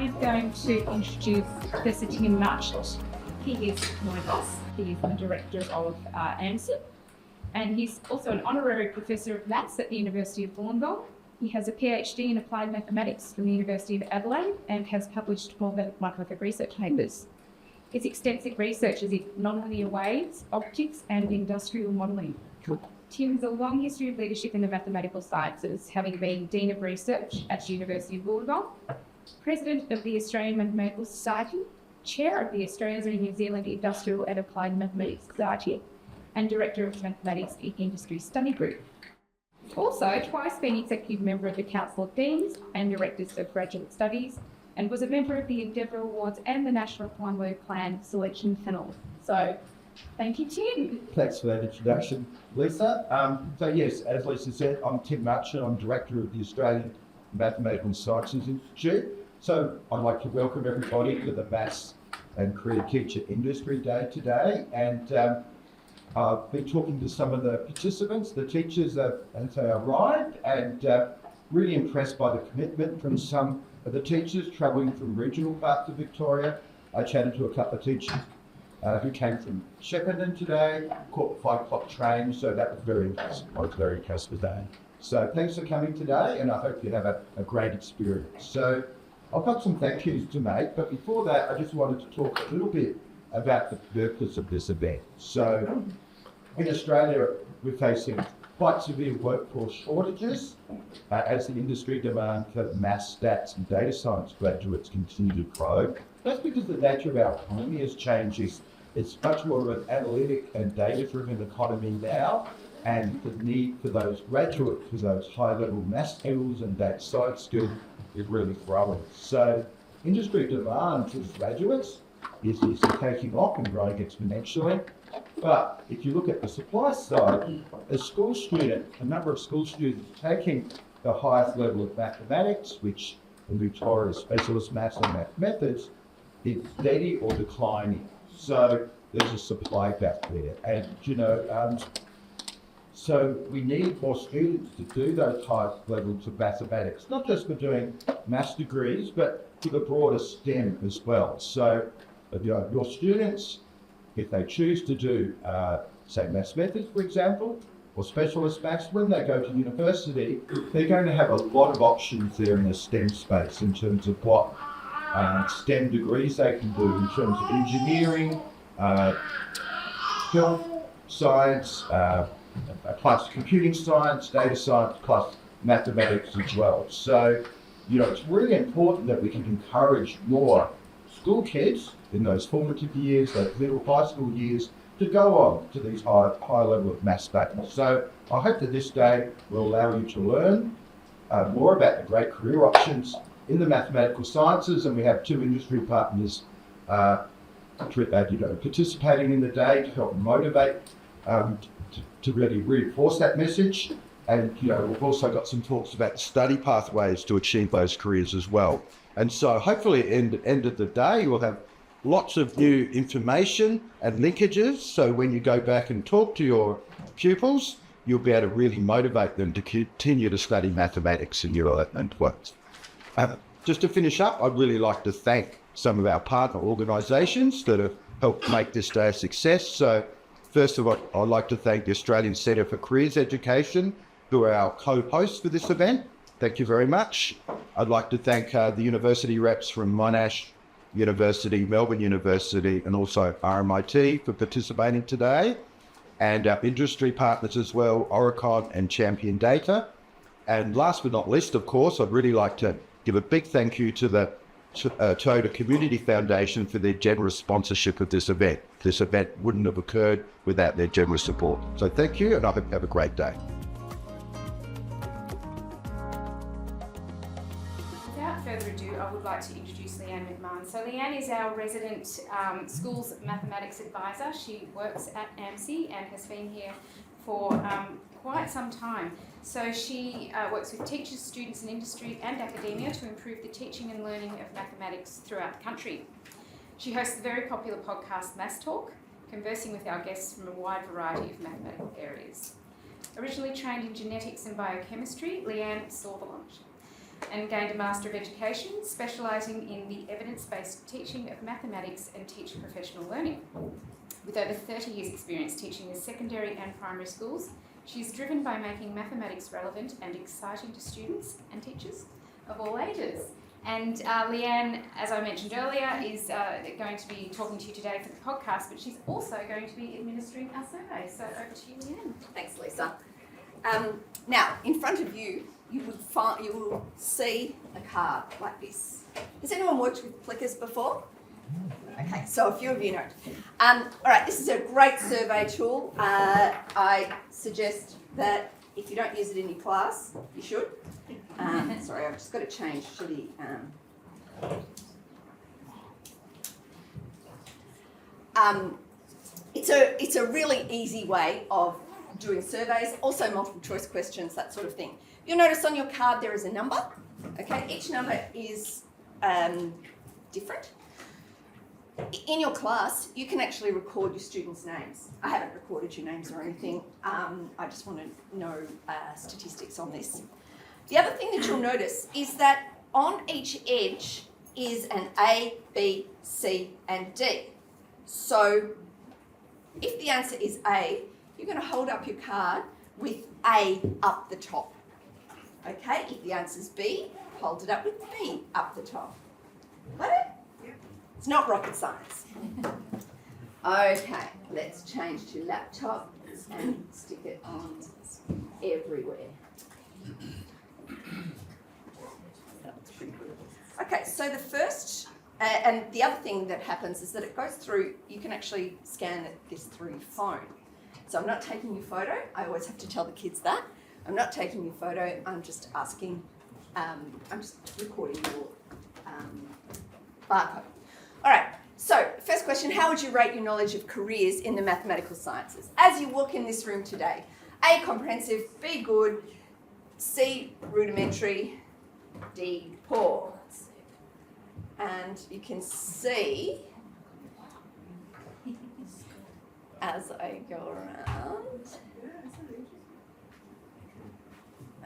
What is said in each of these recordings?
I am going to introduce Professor Tian Marchant. He is joined us. He is the director of AMSI, and he's also an honorary professor of maths at the University of Wollongong. He has a PhD in applied mathematics from the University of Adelaide and has published more than 100 research papers. His extensive research is in nonlinear waves, optics, and industrial modelling. Tian has a long history of leadership in the mathematical sciences, having been Dean of Research at the University of Wollongong, President of the Australian Mathematical Society, Chair of the Australia and New Zealand Industrial and Applied Mathematics Society, and Director of Mathematics Industry Study Group. Also, twice been Executive Member of the Council of Deans and Directors of Graduate Studies, and was a member of the Endeavour Awards and the National One-Word Plan Selection Panel. So, thank you, Tian. Thanks for that introduction, Lisa. So yes, as Lisa said, I'm Tian Marchant. I'm Director of the Australian Mathematical Sciences Institute. So I'd like to welcome everybody to the Maths and Career Teacher Industry Day today. And I've been talking to some of the participants, the teachers as they arrived, and really impressed by the commitment from some of the teachers travelling from regional parts of Victoria. I chatted to a couple of teachers who came from Shepparton today, caught the 5 o'clock train, so that was very impressive. I was very impressed with that. So thanks for coming today, and I hope you have a great experience. So I've got some thank yous to make, but before that, I just wanted to talk a little bit about the purpose of this event. So in Australia, we're facing quite severe workforce shortages as the industry demand for maths, stats and data science graduates continue to grow. That's because the nature of our economy has changed. It's much more of an analytic and data-driven economy now, and the need for those graduates with those high-level maths skills and data science skills is really growing. So industry demand for graduates is taking off and growing exponentially. But if you look at the supply side, as school students, a number of school students taking the highest level of mathematics, which in Victoria is specialist maths and math methods, is steady or declining. So there's a supply gap there. And, so we need more students to do those high levels of mathematics, not just for doing maths degrees, but for the broader STEM as well. So your students, if they choose to do, say, maths methods, for example, or specialist maths, when they go to university, they're going to have a lot of options there in the STEM space in terms of what STEM degrees they can do in terms of engineering, health science, plus computing science, data science, plus mathematics as well. So, it's really important that we can encourage more school kids in those formative years, those little high school years, to go on to these high level of maths studies. So I hope that this day will allow you to learn more about the great career options in the mathematical sciences, and we have 2 industry partners participating in the day to help motivate to really reinforce that message. And we've also got some talks about study pathways to achieve those careers as well. And so hopefully at the end of the day, you will have lots of new information and linkages. So when you go back and talk to your pupils, you'll be able to really motivate them to continue to study mathematics in your works. Just to finish up, I'd really like to thank some of our partner organisations that have helped make this day a success. So first of all, I'd like to thank the Australian Centre for Careers Education, who are our co-hosts for this event. Thank you very much. I'd like to thank the university reps from Monash University, Melbourne University, and also RMIT for participating today, and our industry partners as well, Oricon and Champion Data. And last but not least, of course, I'd really like to give a big thank you to the Toyota Community Foundation for their generous sponsorship of this event. This event wouldn't have occurred without their generous support. So thank you, and I hope you have a great day. Without further ado, I would like to introduce Leanne McMahon. So Leanne is our resident schools mathematics advisor. She works at AMSI and has been here for quite some time. So she works with teachers, students in industry and academia to improve the teaching and learning of mathematics throughout the country. She hosts the very popular podcast Maths Talk, conversing with our guests from a wide variety of mathematical areas. Originally trained in genetics and biochemistry, Leanne saw the light. and gained a Master of Education, specialising in the evidence-based teaching of mathematics and teacher professional learning. With over 30 years' experience teaching in secondary and primary schools, she is driven by making mathematics relevant and exciting to students and teachers of all ages. And Leanne, as I mentioned earlier, is going to be talking to you today for the podcast, but she's also going to be administering our survey. So over to you, Leanne. Thanks, Lisa. Now, in front of you, you will see a card like this. Has anyone worked with clickers before? Okay, so a few of you know. All right, this is a great survey tool. I suggest that if you don't use it in your class, you should. Sorry, I've just got to change to the... It's a really easy way of doing surveys, also multiple choice questions, that sort of thing. You'll notice on your card there is a number. Okay, each number is different. In your class, you can actually record your students' names. I haven't recorded your names or anything. I just want to know statistics on this. The other thing that you'll notice is that on each edge is an A, B, C, and D. So if the answer is A, you're going to hold up your card with A up the top. Okay, if the answer is B, hold it up with B up the top. Got it? Yeah. It's not rocket science. Okay, let's change to laptop and stick it on everywhere. That's pretty good. Okay, so the first, and the other thing that happens is that it goes through, you can actually scan this through your phone. So I'm not taking your photo. I always have to tell the kids that. I'm not taking your photo. I'm just asking, I'm just recording your barcode. All right, so first question, how would you rate your knowledge of careers in the mathematical sciences? As you walk in this room today, A, comprehensive, B, good, C, rudimentary, D, poor. And you can see as I go around.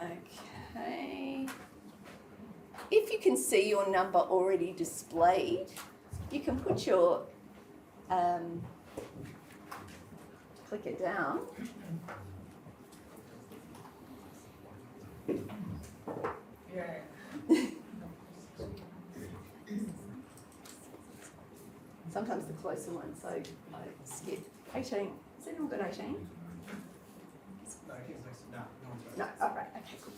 Okay. If you can see your number already displayed, you can put your clicker down. Sometimes the closer ones I skip. 18. Has anyone got 18? No, all right, okay, cool.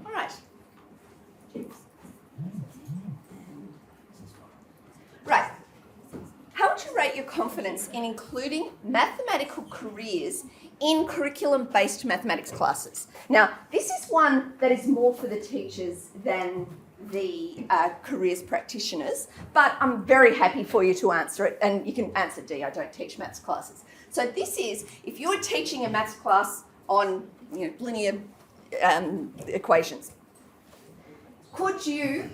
All right. Right. How would you rate your confidence in including mathematical careers in curriculum-based mathematics classes? Now, this is one that is more for the teachers than the careers practitioners, but I'm very happy for you to answer it, and you can answer D, I don't teach maths classes. So this is, if you're teaching a maths class on linear equations, could you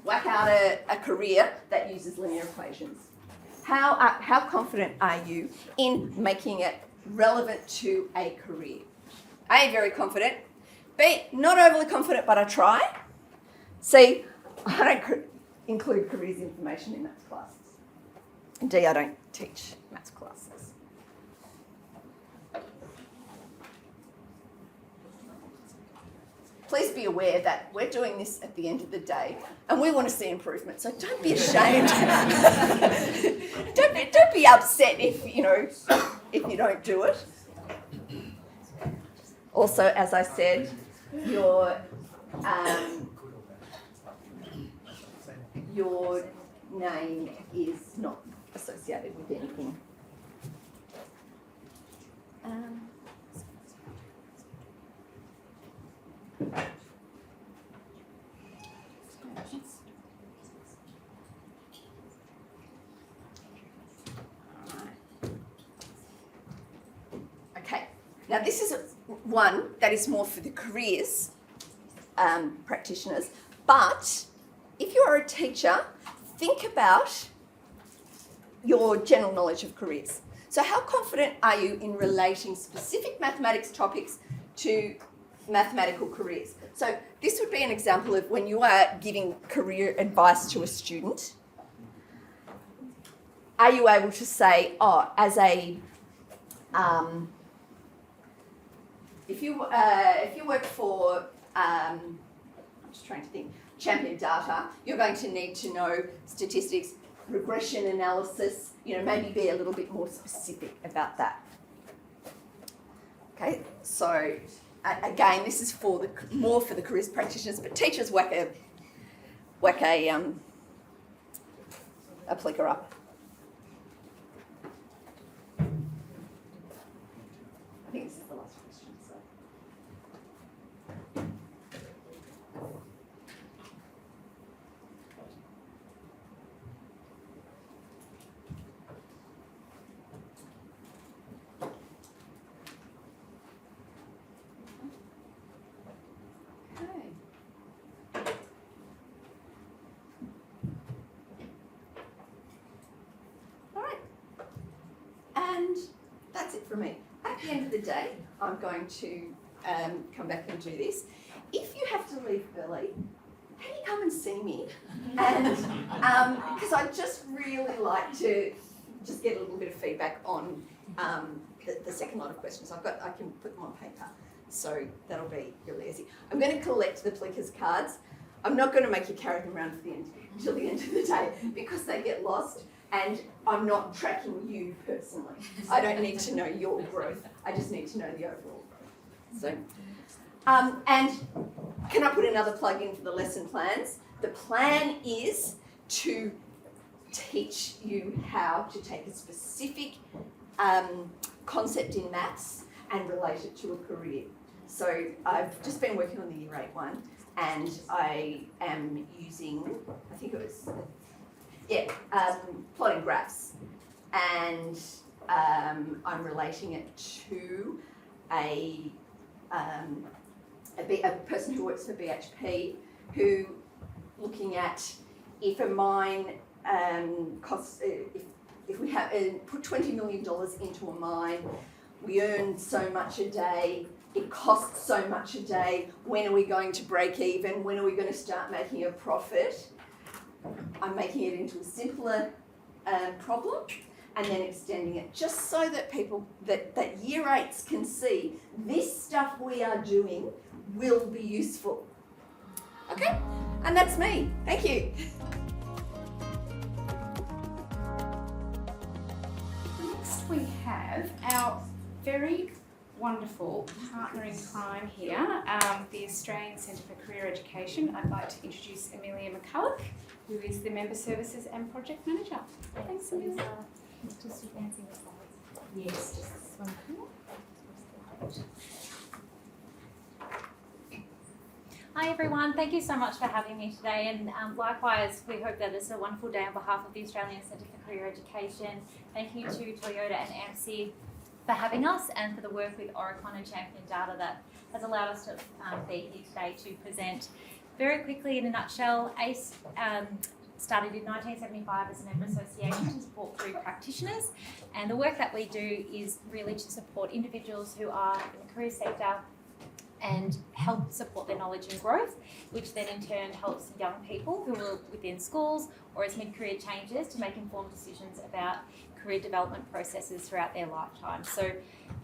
whack out a career that uses linear equations? How confident are you in making it relevant to a career? A, very confident. B, not overly confident, but I try. C, I don't include careers information in maths classes. And D, I don't teach maths classes. Please be aware that we're doing this at the end of the day and we want to see improvement, so don't be ashamed. don't be upset if you don't do it. Also, as I said, your name is not associated with anything. Okay, now this is one that is more for the careers practitioners, but if you are a teacher, think about your general knowledge of careers. So how confident are you in relating specific mathematics topics to mathematical careers. So this would be an example of when you are giving career advice to a student. Are you able to say, oh, as a if you work for I'm just trying to think, Champion Data, you're going to need to know statistics, regression analysis, maybe be a little bit more specific about that. Okay, so again, this is more for the careers practitioners, but teachers whack a plicker up. I think this is the last question. So. That's it from me. At the end of the day, I'm going to come back and do this. If you have to leave early, can you come and see me? And because I'd just really like to just get a little bit of feedback on the second lot of questions. I can put them on paper, so that'll be really easy. I'm going to collect the Plickers cards. I'm not going to make you carry them around until the end of the day because they get lost. And I'm not tracking you personally. I don't need to know your growth. I just need to know the overall growth. So, and can I put another plug in for the lesson plans? The plan is to teach you how to take a specific concept in maths and relate it to a career. So I've just been working on the Year 8 one, and I am using, I think it was, plotting graphs, and I'm relating it to a person who works for BHP, who looking at if a mine costs, if we have put $20 million into a mine, we earn so much a day, it costs so much a day, when are we going to break even, when are we going to start making a profit? I'm making it into a simpler problem and then extending it just so that people, that Year 8s can see this stuff we are doing will be useful. Okay? And that's me. Thank you. Next we have our very wonderful partner in crime here, the Australian Centre for Career Education. I'd like to introduce Amelia McCulloch, who is the Member Services and Project Manager. Thanks, Amelia. Just advancing the slides. Yes, just this one here. Hi everyone, thank you so much for having me today, and likewise we hope that it's a wonderful day on behalf of the Australian Centre for Career Education. Thank you to Toyota and AMSI for having us and for the work with Oricon and Champion Data that has allowed us to be here today to present. Very quickly, in a nutshell, ACE started in 1975 as a member association to support career practitioners, and the work that we do is really to support individuals who are in the career sector and help support their knowledge and growth, which then in turn helps young people who are within schools or as mid-career changes to make informed decisions about career development processes throughout their lifetime. So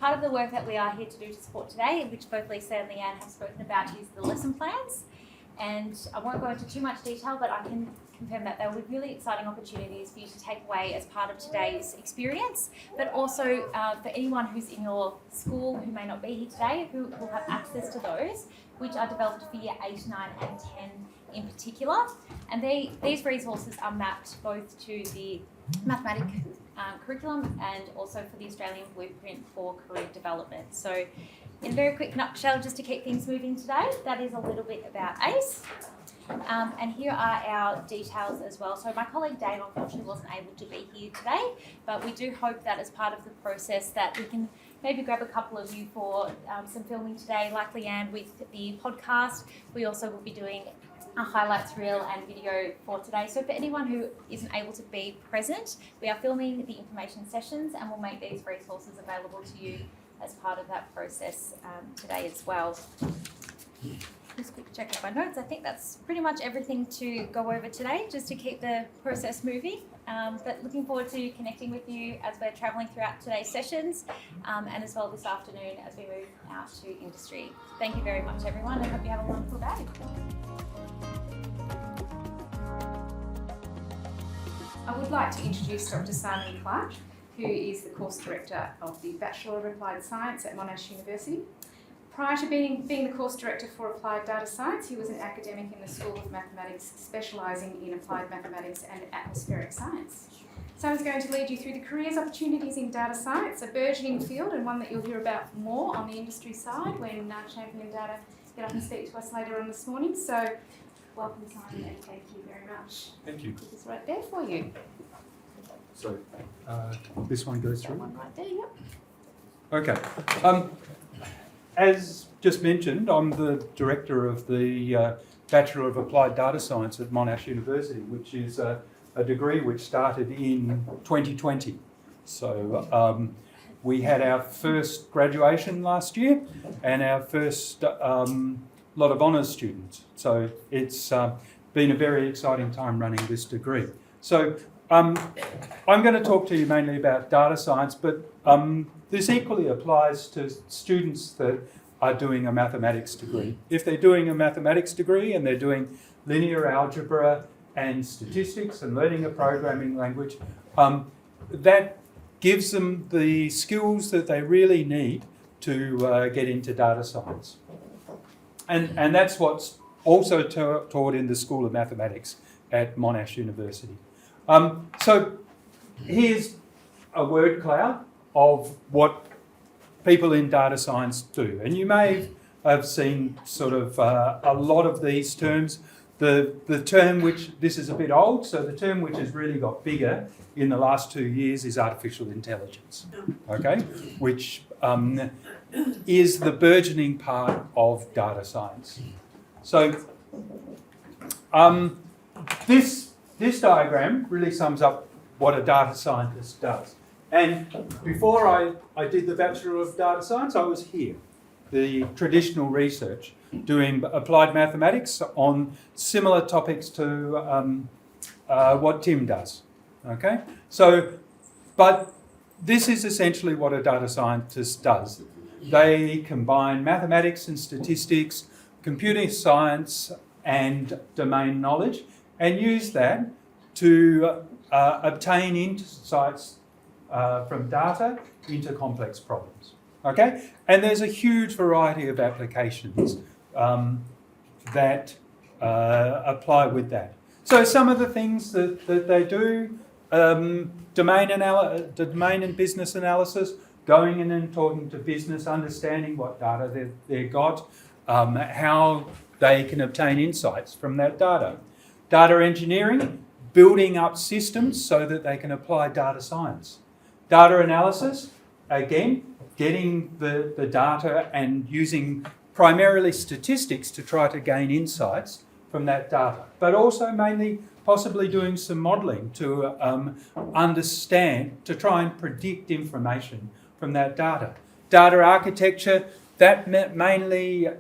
part of the work that we are here to do to support today, which both Lisa and Leanne have spoken about, is the lesson plans. And I won't go into too much detail, but I can confirm that there will be really exciting opportunities for you to take away as part of today's experience, but also for anyone who's in your school who may not be here today, who will have access to those, which are developed for Year 8, 9 and 10 in particular. And these resources are mapped both to the mathematics curriculum and also for the Australian Blueprint for Career Development. So in a very quick nutshell, just to keep things moving today, that is a little bit about ACE. And here are our details as well. So my colleague Dave unfortunately wasn't able to be here today, but we do hope that as part of the process that we can maybe grab a couple of you for some filming today, like Leanne with the podcast. We also will be doing a highlights reel and video for today. So for anyone who isn't able to be present, we are filming the information sessions and we'll make these resources available to you as part of that process today as well. Just quick check of my notes. I think that's pretty much everything to go over today, just to keep the process moving. But looking forward to connecting with you as we're travelling throughout today's sessions, and as well this afternoon as we move out to industry. Thank you very much, everyone. I hope you have a wonderful day. I would like to introduce Dr. Simon Clarke, who is the course director of the Bachelor of Applied Science at Monash University. Prior to being the course director for Applied Data Science, he was an academic in the School of Mathematics, specialising in applied mathematics and atmospheric science. Simon's going to lead you through the careers opportunities in data science, a burgeoning field and one that you'll hear about more on the industry side when Champion Data get up and speak to us later on this morning. So welcome, Simon, and thank you very much. Thank you. Put this right there for you. So this one goes That through. one right there, yep. Okay. As just mentioned, I'm the director of the Bachelor of Applied Data Science at Monash University, which is a degree which started in 2020. So we had our first graduation last year and our first lot of honours students. So it's been a very exciting time running this degree. So I'm going to talk to you mainly about data science, but this equally applies to students that are doing a mathematics degree. If they're doing a mathematics degree and they're doing linear algebra and statistics and learning a programming language, that gives them the skills that they really need to get into data science. And that's what's also taught in the School of Mathematics at Monash University. So here's a word cloud of what people in data science do. And you may have seen sort of a lot of these terms. The term which, this is a bit old, so the term which has really got bigger in the last 2 years is artificial intelligence, okay? Which is the burgeoning part of data science. So this diagram really sums up what a data scientist does. And before I did the Bachelor of Data Science, I was here, the traditional research, doing applied mathematics on similar topics to what Tim does, okay? So, but this is essentially what a data scientist does. They combine mathematics and statistics, computer science and domain knowledge, and use that to obtain insights from data into complex problems, okay? And there's a huge variety of applications that apply with that. So some of the things that they do, domain and business analysis, going in and talking to business, understanding what data they've got, how they can obtain insights from that data. Data engineering, building up systems so that they can apply data science. Data analysis, again, getting the data and using primarily statistics to try to gain insights from that data, but also mainly possibly doing some modelling to understand, to try and predict information from that data. Data architecture, that mainly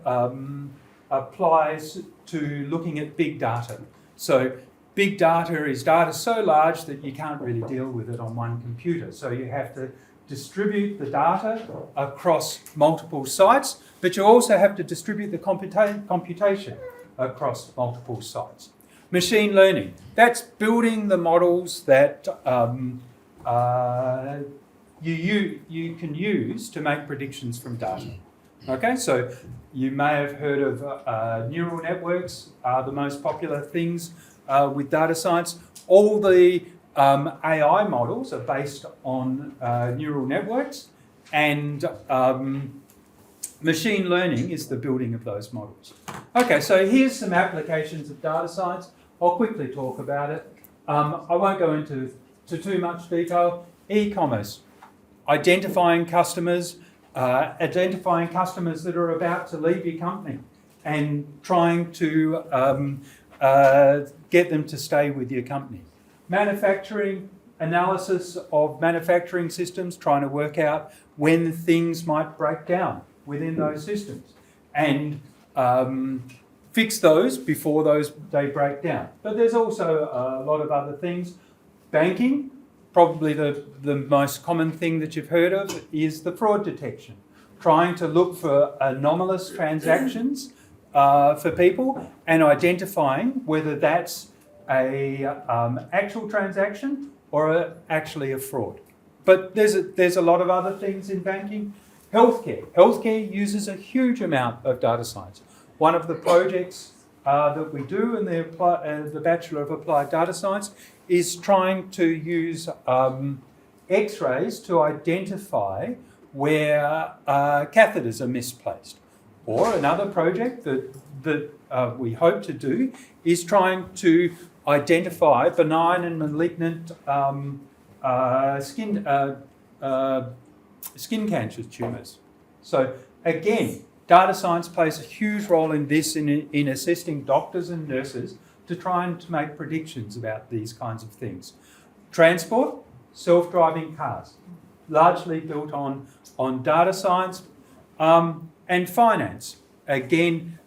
applies to looking at big data. So big data is data so large that you can't really deal with it on one computer. So you have to distribute the data across multiple sites, but you also have to distribute the computation across multiple sites. Machine learning, that's building the models that you can use to make predictions from data. Okay, so you may have heard of neural networks are the most popular things with data science. All the AI models are based on neural networks, and machine learning is the building of those models. Okay, so here's some applications of data science. I'll quickly talk about it. I won't go into too much detail. E-commerce, identifying customers that are about to leave your company and trying to get them to stay with your company. Manufacturing, analysis of manufacturing systems, trying to work out when things might break down within those systems. And fix those before they break down. But there's also a lot of other things. Banking, probably the most common thing that you've heard of is the fraud detection. Trying to look for anomalous transactions for people and identifying whether that's a actual transaction or actually a fraud. But there's a lot of other things in banking. Healthcare uses a huge amount of data science. One of the projects that we do in the Bachelor of Applied Data Science is trying to use X-rays to identify where catheters are misplaced. Or another project that we hope to do is trying to identify benign and malignant skin cancer tumours. So again, data science plays a huge role in this, in assisting doctors and nurses to try and to make predictions about these kinds of things. Transport, self-driving cars, largely built on data science, and finance. Again,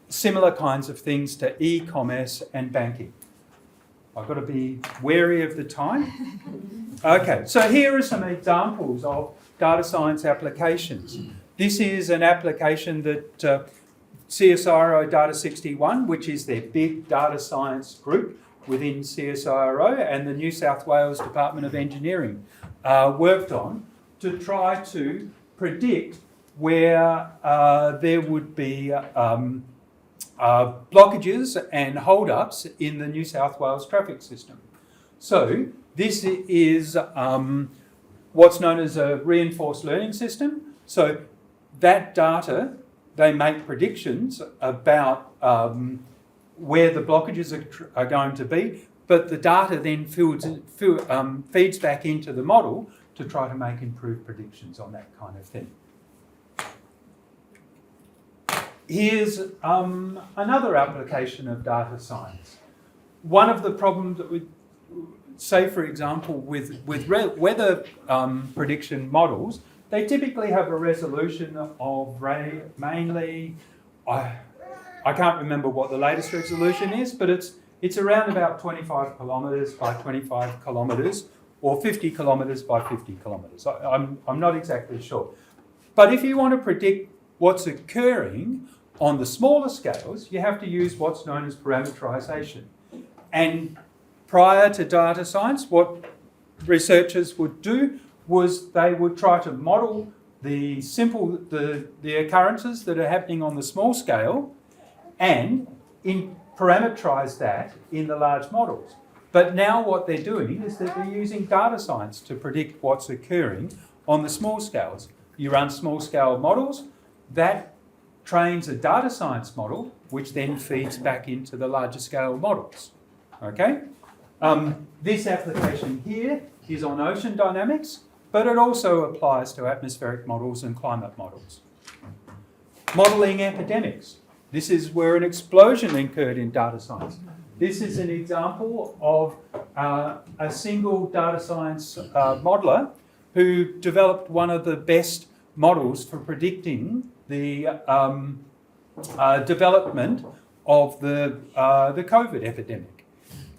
similar kinds of things to e-commerce and banking. I've got to be wary of the time. Okay, so here are some examples of data science applications. This is an application that CSIRO Data 61, which is their big data science group within CSIRO, and the New South Wales Department of Engineering worked on to try to predict where there would be blockages and hold-ups in the New South Wales traffic system. So this is what's known as a reinforced learning system. So that data, they make predictions about where the blockages are going to be, but the data then feeds back into the model to try to make improved predictions on that kind of thing. Here's another application of data science. One of the problems that we say, for example, with weather prediction models, they typically have a resolution of mainly, I can't remember what the latest resolution is, but it's around about 25 kilometres by 25 kilometres or 50 kilometres by 50 kilometres. I'm not exactly sure. But if you want to predict what's occurring on the smaller scales, you have to use what's known as parameterization. And prior to data science, what researchers would do was they would try to model the occurrences that are happening on the small scale and parameterize that in the large models. But now what they're doing is that they're using data science to predict what's occurring on the small scales. You run small scale models, that trains a data science model, which then feeds back into the larger scale models. Okay? This application here is on ocean dynamics, but it also applies to atmospheric models and climate models. Modelling epidemics. This is where an explosion occurred in data science. This is an example of a single data science modeller who developed one of the best models for predicting the development of the COVID epidemic.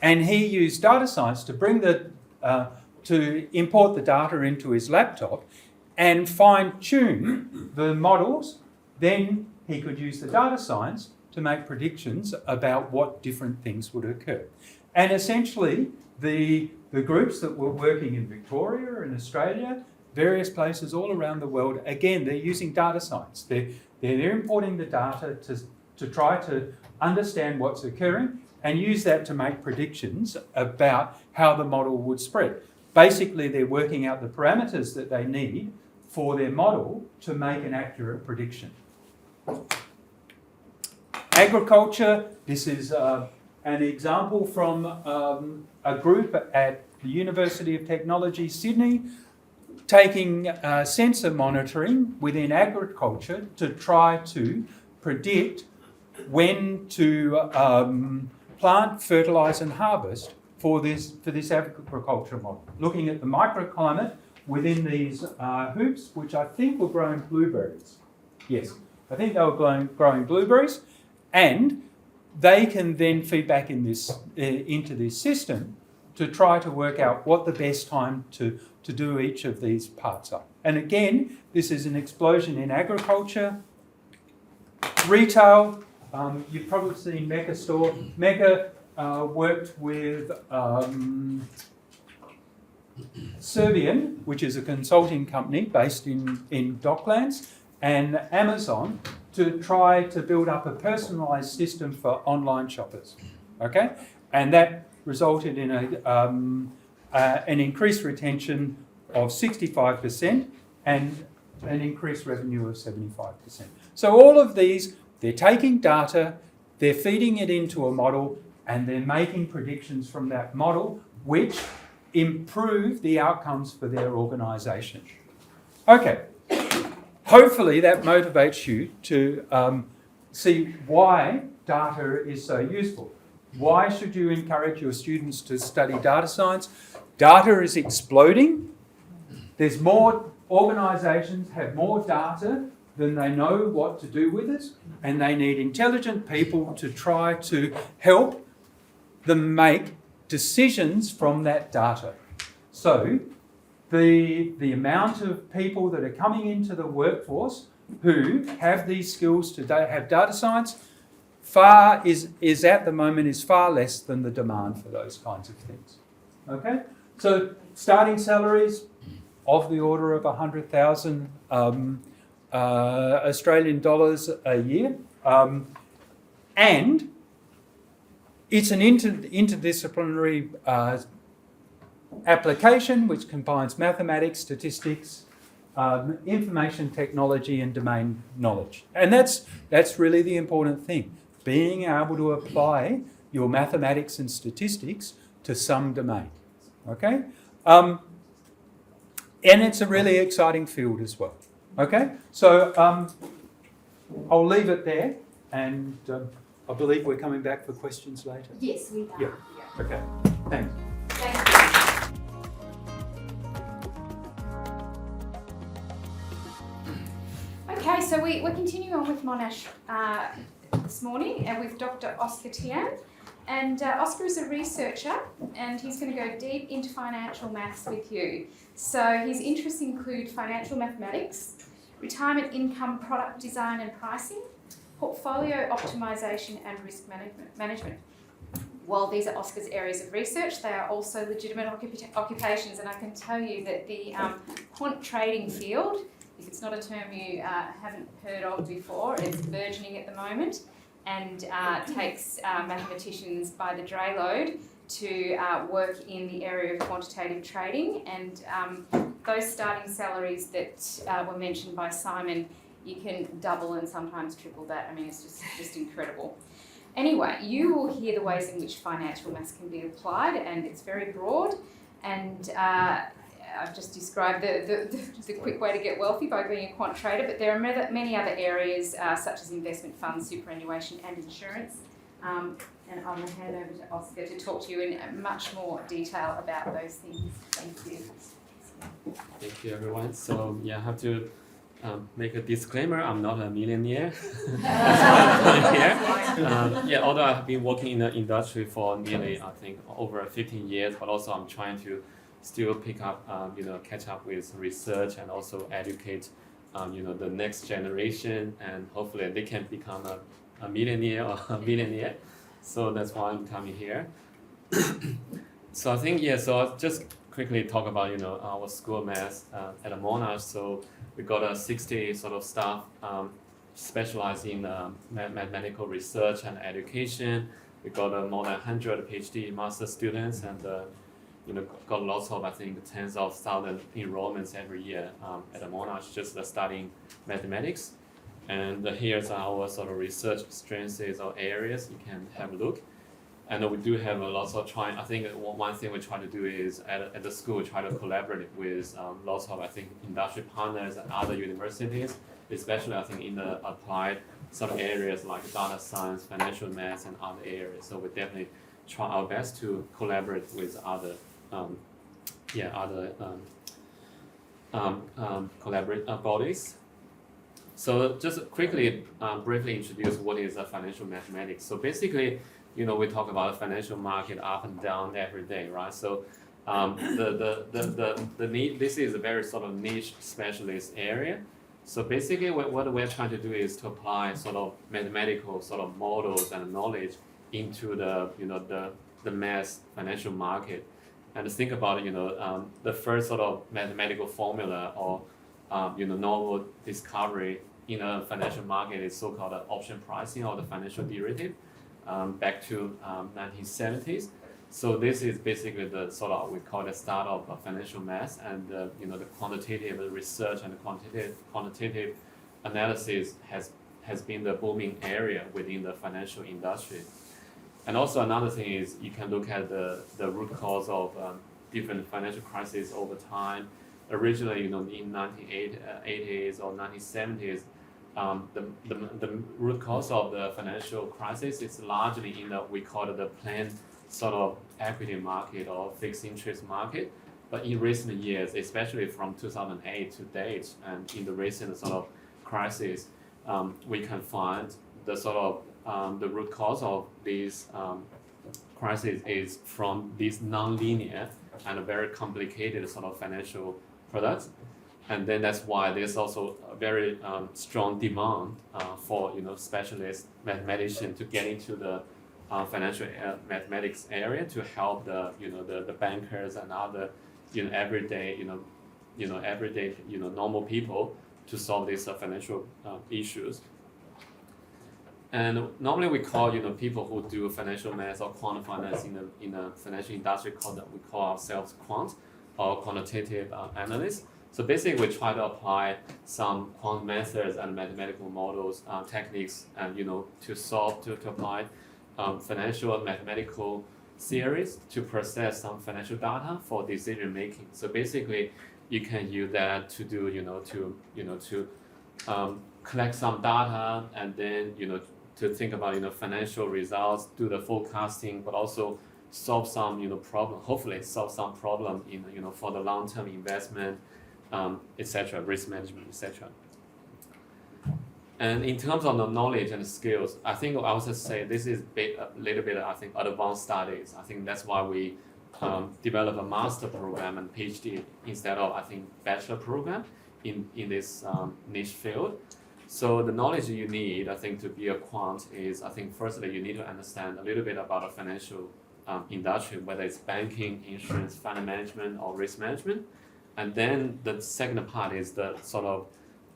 And he used data science to bring to import the data into his laptop and fine-tune the models. Then he could use the data science to make predictions about what different things would occur. And essentially, the groups that were working in Victoria and Australia, various places all around the world, again, they're using data science. They're importing the data to try to understand what's occurring and use that to make predictions about how the model would spread. Basically, they're working out the parameters that they need for their model to make an accurate prediction. Agriculture, this is an example from a group at the University of Technology, Sydney, taking sensor monitoring within agriculture to try to predict when to plant, fertilise and harvest for this agriculture model. Looking at the microclimate within these hoops, which I think were growing blueberries. Yes. I think they were growing blueberries, and they can then feed back in this into this system to try to work out what the best time to do each of these parts are. And again, this is an explosion in agriculture, retail. You've probably seen Mecca store. Mecca worked with Servian, which is a consulting company based in Docklands, and Amazon to try to build up a personalised system for online shoppers. Okay, and that resulted in an increased retention of 65% and an increased revenue of 75%. So all of these, they're taking data, they're feeding it into a model, and they're making predictions from that model which improve the outcomes for their organisation. Okay, hopefully that motivates you to see why data is so useful. Why should you encourage your students to study data science? Data is exploding. There's more organisations have more data than they know what to do with it, and they need intelligent people to try to help them make decisions from that data. So the amount of people that are coming into the workforce who have these skills to have data science is at the moment is far less than the demand for those kinds of things. Okay, so starting salaries of the order of 100,000 Australian dollars a year, and it's an interdisciplinary application which combines mathematics, statistics, information technology, and domain knowledge. And that's really the important thing, being able to apply your mathematics and statistics to some domain. Okay? And it's a really exciting field as well. Okay? So I'll leave it there, and I believe we're coming back for questions later. Yes, we are. Yeah. Okay. Thanks. Thank you. Okay, so we're continuing on with Monash this morning, and with Dr. Oscar Tian. And Oscar is a researcher, and he's going to go deep into financial maths with you. So his interests include financial mathematics, retirement income product design and pricing, portfolio optimisation, and risk management. While these are Oscar's areas of research, they are also legitimate occupations, and I can tell you that the quant trading field, if it's not a term you haven't heard of before, it's burgeoning at the moment, and takes mathematicians by the dray load to work in the area of quantitative trading. And those starting salaries that were mentioned by Simon, you can double and sometimes triple that. I mean, it's just incredible. Anyway, you will hear the ways in which financial maths can be applied, and it's very broad. And I've just described the quick way to get wealthy by being a quant trader, but there are many other areas such as investment funds, superannuation, and insurance. And I'm going to hand over to Oscar to talk to you in much more detail about those things. Thank you. Thank you, everyone. So yeah, I have to make a disclaimer. I'm not a millionaire. Yeah, although I've been working in the industry for nearly, I think, over 15 years, but also I'm trying to still pick up, catch up with research and also educate, the next generation, and hopefully they can become a millionaire or a billionaire. So that's why I'm coming here. So I think, so I'll just quickly talk about, our school maths at Monash. So we got a 60 sort of staff specialized in mathematical research and education. We got more than 100 PhD master students, and got lots of, I think, tens of thousands enrollments every year at Monash just studying mathematics. And here's our sort of research strengths or areas. You can have a look. And we do have lots of trying. I think one thing we try to do is at the school try to collaborate with lots of, I think, industry partners and other universities, especially I think in the applied sort of areas like data science, financial maths, and other areas. So we definitely try our best to collaborate with other collaborate bodies. So just quickly, briefly introduce what is financial mathematics. So basically, we talk about financial market up and down every day, right? So this is a very sort of niche specialist area. So basically, what we're trying to do is to apply sort of mathematical sort of models and knowledge into the mass financial market, and think about the first sort of mathematical formula or novel discovery in a financial market is so-called option pricing or the financial derivative, back to 1970s. So this is basically the sort of, we call the start of financial math, and the quantitative research and quantitative analysis has been the booming area within the financial industry. And also another thing is you can look at the root cause of different financial crises over time. Originally, in 1980s or 1970s, the root cause of the financial crisis is largely in we call it the plain sort of equity market or fixed interest market. But in recent years, especially from 2008 to date, and in the recent sort of crisis, we can find the sort of the root cause of these crisis is from these non-linear and very complicated sort of financial products. And then that's why there's also a very strong demand for specialist mathematicians to get into the financial mathematics area to help the bankers and other everyday normal people to solve these financial issues. And normally we call people who do financial math or quant finance in the financial industry we call ourselves quant or quantitative analysts. So basically, we try to apply some quant methods and mathematical models, techniques, and to apply financial mathematical theories to process some financial data for decision making. So basically, you can use that to do to collect some data, and then to think about financial results, do the forecasting, but also solve some problem. Hopefully, solve some problem in for the long term investment, etc., risk management, etc. And in terms of the knowledge and skills, I think I would say this is a little bit, I think, advanced studies. I think that's why we develop a master program and PhD instead of, I think, bachelor program in this niche field. So the knowledge you need, I think, to be a quant is, I think, firstly, you need to understand a little bit about the financial industry, whether it's banking, insurance, fund management, or risk management. And then the second part is the sort of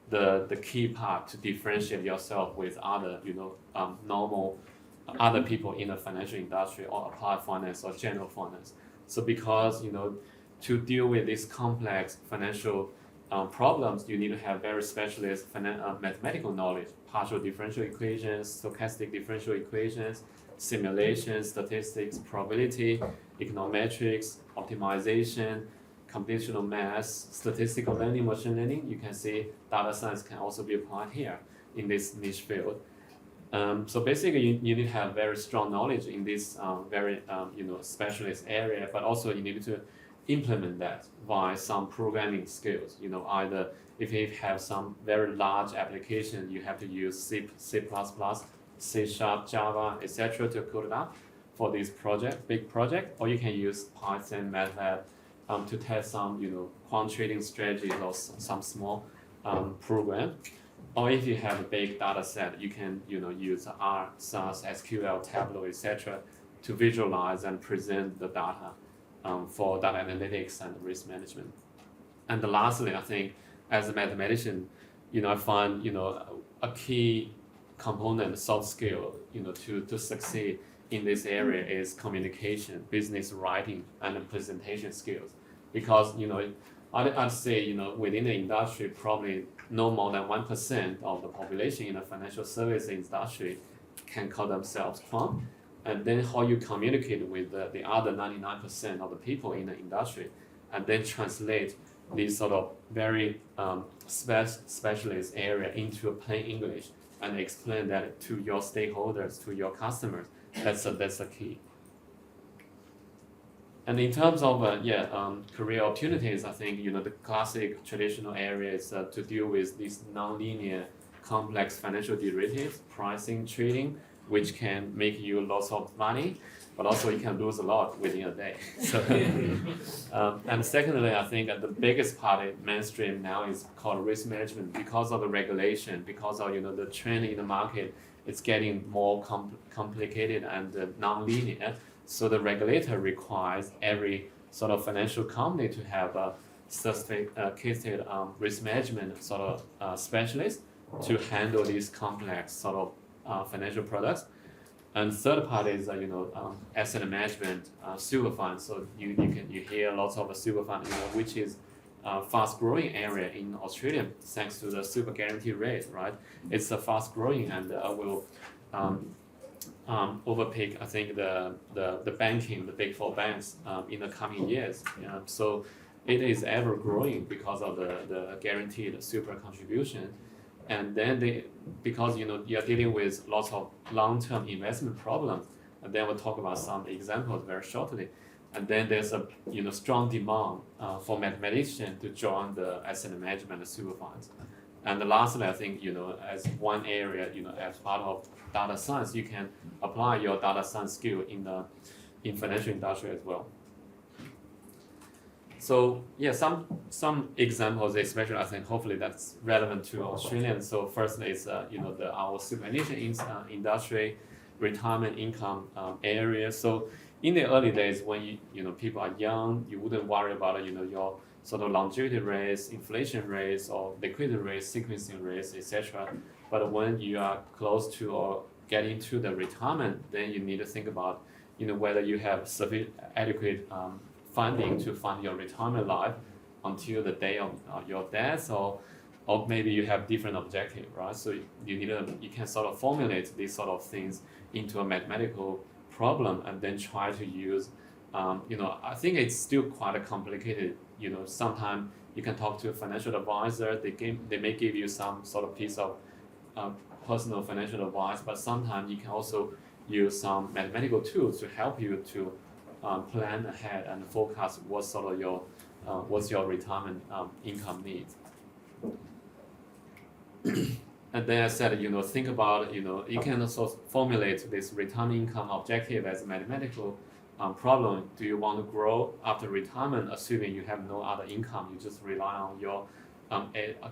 the key part to differentiate yourself with other, normal other people in the financial industry or applied finance or general finance. So because, to deal with these complex financial problems, you need to have very specialist mathematical knowledge, partial differential equations, stochastic differential equations, simulations, statistics, probability, econometrics, optimization, computational math, statistical learning, machine learning. You can see data science can also be applied here in this niche field. So basically, you need to have very strong knowledge in this very specialist area, but also you need to implement that by some programming skills. Either if you have some very large application, you have to use C++, C#, Java, etc. to code it up for this big project, or you can use Python, MATLAB to test some quant trading strategies or some small program. Or if you have a big data set, you can use R, SAS, SQL, Tableau, etc. to visualize and present the data for data analytics and risk management. And lastly, I think as a mathematician, I find a key component, soft skill, to succeed in this area is communication, business writing, and presentation skills. Because I'd say within the industry, probably no more than 1% of the population in the financial services industry can call themselves quant. And then how you communicate with the other 99% of the people in the industry, and then translate this sort of very specialist area into a plain English and explain that to your stakeholders, to your customers. That's a key. And in terms of career opportunities, I think the classic traditional area is to deal with these non-linear complex financial derivatives, pricing, trading, which can make you lots of money, but also you can lose a lot within a day. So, and secondly, I think the biggest part in mainstream now is called risk management because of the regulation, because of the trend in the market. It's getting more complicated and non-linear. So the regulator requires every sort of financial company to have a sophisticated risk management sort of specialist to handle these complex sort of financial products. And third part is asset management super fund. So you hear lots of super fund, which is fast growing area in Australia thanks to the super guarantee rate, right? It's a fast growing and will overtake, I think, the banking, the big four banks in the coming years. So it is ever growing because of the guaranteed super contribution. And then because you're dealing with lots of long-term investment problems, and then we'll talk about some examples very shortly. And then there's a strong demand for mathematicians to join the asset management super funds. And lastly, I think as one area, as part of data science, you can apply your data science skill in financial industry as well. So yeah, some examples, especially I think hopefully that's relevant to Australians. So firstly is our superannuation industry, retirement income area. So in the early days when people are young, you wouldn't worry about your sort of longevity rates, inflation rates, or liquidity rates, sequencing rates, etc. But when you are close to or getting to the retirement, then you need to think about whether you have sufficient adequate funding to fund your retirement life until the day of your death, or maybe you have different objective, right? So you can sort of formulate these sort of things into a mathematical problem and then try to use, I think it's still quite a complicated. Sometimes you can talk to a financial advisor. They may give you some sort of piece of personal financial advice, but sometimes you can also use some mathematical tools to help you to plan ahead and forecast what's your retirement income needs. And then I said, think about, you can also formulate this retirement income objective as a mathematical problem. Do you want to grow after retirement, assuming you have no other income? You just rely on your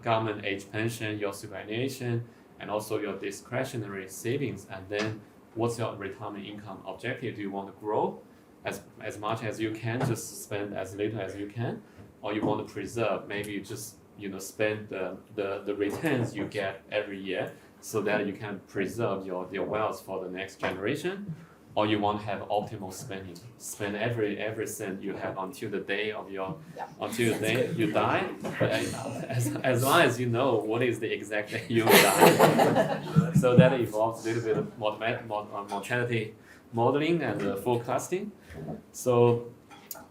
government age pension, your superannuation, and also your discretionary savings. And then what's your retirement income objective? Do you want to grow as much as you can, just spend as little as you can, or you want to preserve? Maybe you just spend the returns you get every year so that you can preserve your wealth for the next generation, or you want to have optimal spending, spend every cent you have until the day of until the day you die, but as long as you know what is the exact day you will die. So that involves a little bit of mortality modeling and forecasting. So,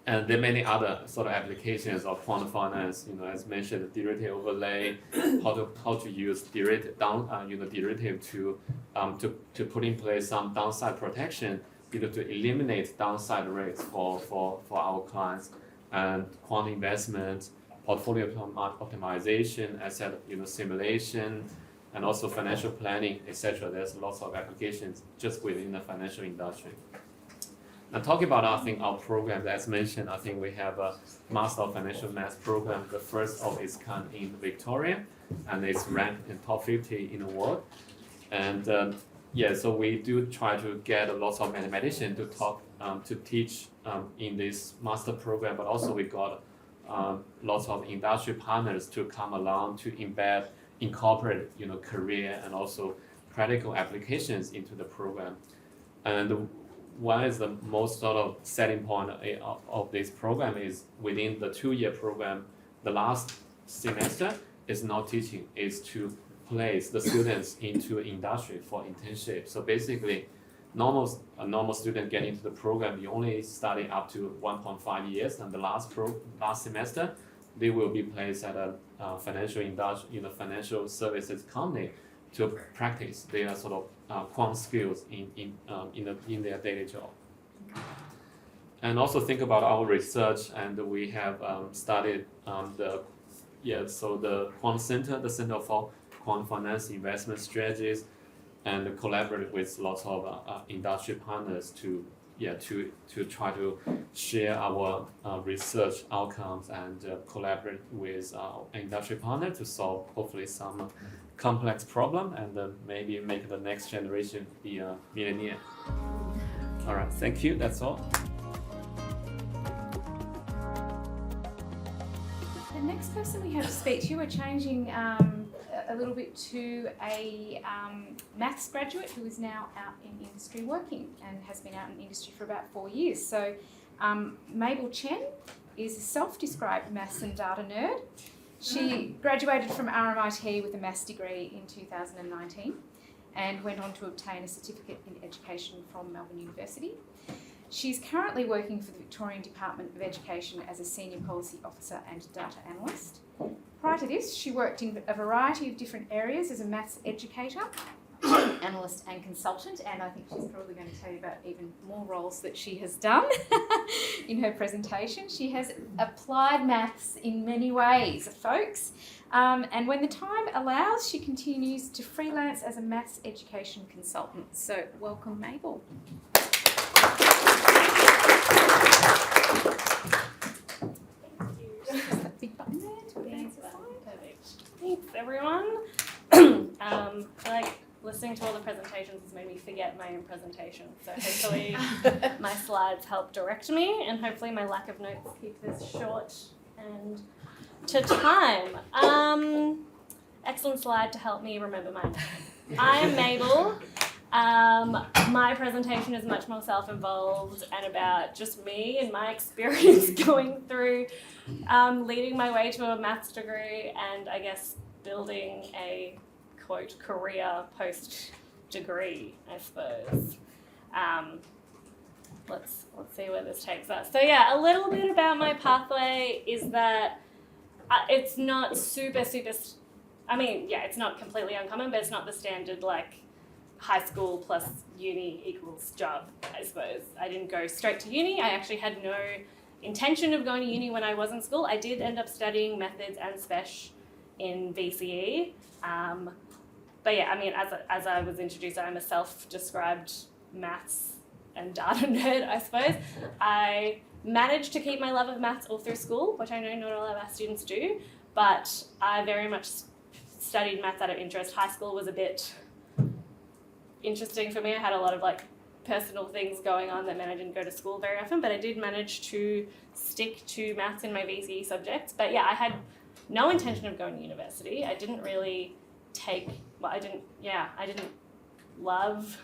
and there are many other sort of applications of quantum finance. As mentioned, derivative overlay, how to use derivative derivative to put in place some downside protection, to eliminate downside risks for our clients, and quantum investment, portfolio optimization, asset simulation, and also financial planning, etc. There's lots of applications just within the financial industry. Now talking about our program, as mentioned, I think we have a Master of Financial Math program, the first of its kind in Victoria, and it's ranked in top 50 in the world. And so we do try to get lots of mathematicians to talk, to teach in this master program, but also we got lots of industry partners to come along to incorporate career and also practical applications into the program. And one is the most sort of setting point of this program is within the 2-year program, the last semester is not teaching, is to place the students into industry for internship. So basically, a normal student getting into the program, you only study up to 1.5 years, and the last semester, they will be placed at a financial industry, financial services company to practice their sort of quant skills in their daily job. And also think about our research, and we have studied the Quant Center, the Center for quant finance investment strategies, and collaborate with lots of industry partners to try to share our research outcomes and collaborate with industry partners to solve hopefully some complex problem and maybe make the next generation be a millionaire. All right, thank you. That's all. The next person we have to speak to, we're changing a little bit to a maths graduate who is now out in industry working and has been out in industry for about 4 years. So Mabel Chen is a self-described maths and data nerd. She graduated from RMIT with a maths degree in 2019 and went on to obtain a certificate in education from Melbourne University. She's currently working for the Victorian Department of Education as a Senior Policy Officer and Data Analyst. Prior to this, she worked in a variety of different areas as a maths educator, analyst and consultant, and I think she's probably going to tell you about even more roles that she has done in her presentation. She has applied maths in many ways, folks, and when the time allows, she continues to freelance as a maths education consultant. So welcome, Mabel. Big button there to advance the slide. Perfect. Thanks, everyone. Like listening to all the presentations has made me forget my own presentation. So hopefully my slides help direct me, and hopefully my lack of notes keep this short and to time. Excellent slide to help me remember mine. I'm Mabel. My presentation is much more self-involved and about just me and my experience going through leading my way to a maths degree and I guess building a quote career post degree, I suppose. Let's see where this takes us. So yeah, a little bit about my pathway is that it's not super, I mean, yeah, it's not completely uncommon, but it's not the standard like high school plus uni equals job, I suppose. I didn't go straight to uni. I actually had no intention of going to uni when I was in school. I did end up studying methods and spec in VCE. But yeah, I mean, as I was introduced, I'm a self-described maths and data nerd, I suppose. I managed to keep my love of maths all through school, which I know not all of our students do, but I very much studied maths out of interest. High school was a bit interesting for me. I had a lot of like personal things going on that meant I didn't go to school very often, but I did manage to stick to maths in my VCE subjects. But yeah, I had no intention of going to university. I didn't really I didn't love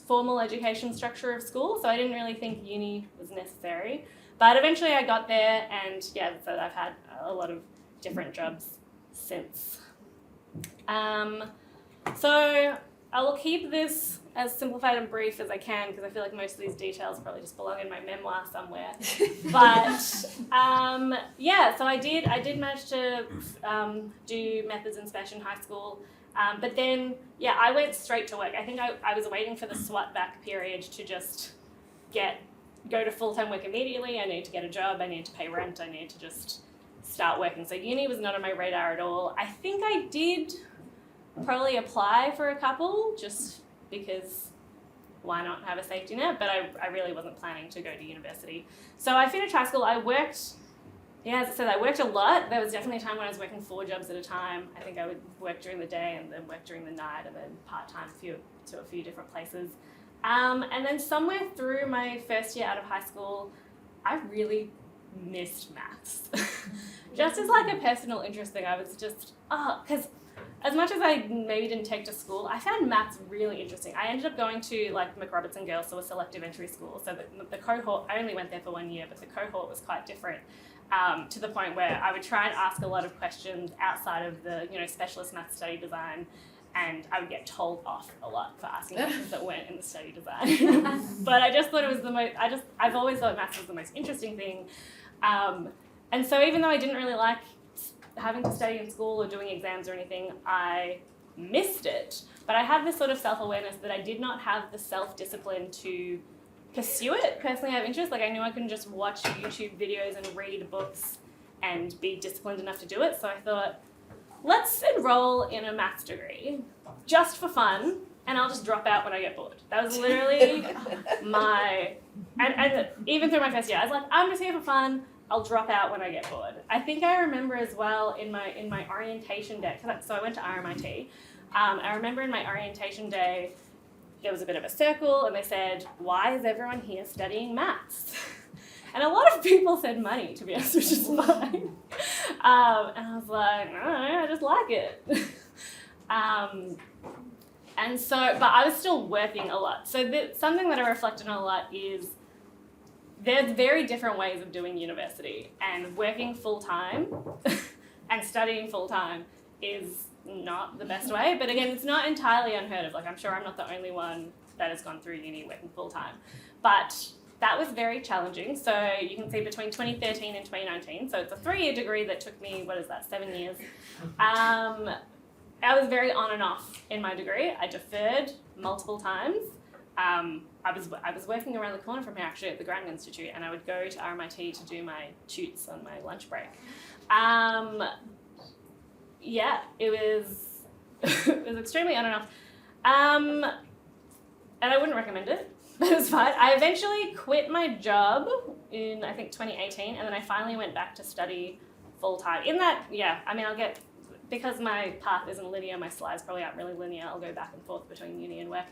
formal education structure of school, so I didn't really think uni was necessary. But eventually I got there, and yeah, so I've had a lot of different jobs since. So I will keep this as simplified and brief as I can because I feel like most of these details probably just belong in my memoir somewhere. But yeah, so I did manage to do methods and spec in high school. But then, yeah, I went straight to work. I think I was waiting for the SWAT back period to just go to full-time work immediately. I need to get a job. I need to pay rent. I need to just start working. So uni was not on my radar at all. I think I did probably apply for a couple just because why not have a safety net? But I really wasn't planning to go to university. So I finished high school. I worked, yeah, as I said, I worked a lot. There was definitely a time when I was working 4 jobs at a time. I think I would work during the day and then work during the night and then part-time to a few different places. And then somewhere through my first year out of high school, I really missed maths. Just as like a personal interest thing, I was just, because as much as I maybe didn't take to school, I found maths really interesting. I ended up going to like McRobertson Girls, so a selective entry school. So the cohort, I only went there for 1 year, but the cohort was quite different to the point where I would try and ask a lot of questions outside of the, specialist maths study design, and I would get told off a lot for asking questions that weren't in the study design. But I just thought it was I've always thought maths was the most interesting thing. And so even though I didn't really like having to study in school or doing exams or anything, I missed it. But I had this sort of self-awareness that I did not have the self-discipline to pursue it. Personally, I have interest. Like I knew I couldn't just watch YouTube videos and read books and be disciplined enough to do it. So I thought, let's enroll in a maths degree just for fun, and I'll just drop out when I get bored. That was literally and even through my first year, I was like, I'm just here for fun. I'll drop out when I get bored. I think I remember as well in my orientation day, so I went to RMIT. I remember in my orientation day, there was a bit of a circle, and they said, "Why is everyone here studying maths?" And a lot of people said money, to be honest, which is fine. And I was like, no, I just like it. And so, but I was still working a lot. So something that I reflected on a lot is there's very different ways of doing university, and working full-time and studying full-time is not the best way. But again, it's not entirely unheard of. Like, I'm sure I'm not the only one that has gone through uni working full-time. But that was very challenging. So you can see between 2013 and 2019, so it's a 3-year degree that took me, 7 years. I was very on and off in my degree. I deferred multiple times. I was working around the corner from here actually at the Grattan Institute, and I would go to RMIT to do my tutes on my lunch break. Yeah, it was it was extremely on and off. And I wouldn't recommend it, but it was fine. I eventually quit my job in, I think, 2018, and then I finally went back to study full-time. In that, yeah, I mean, because my path isn't linear, my slides probably aren't really linear, I'll go back and forth between uni and work.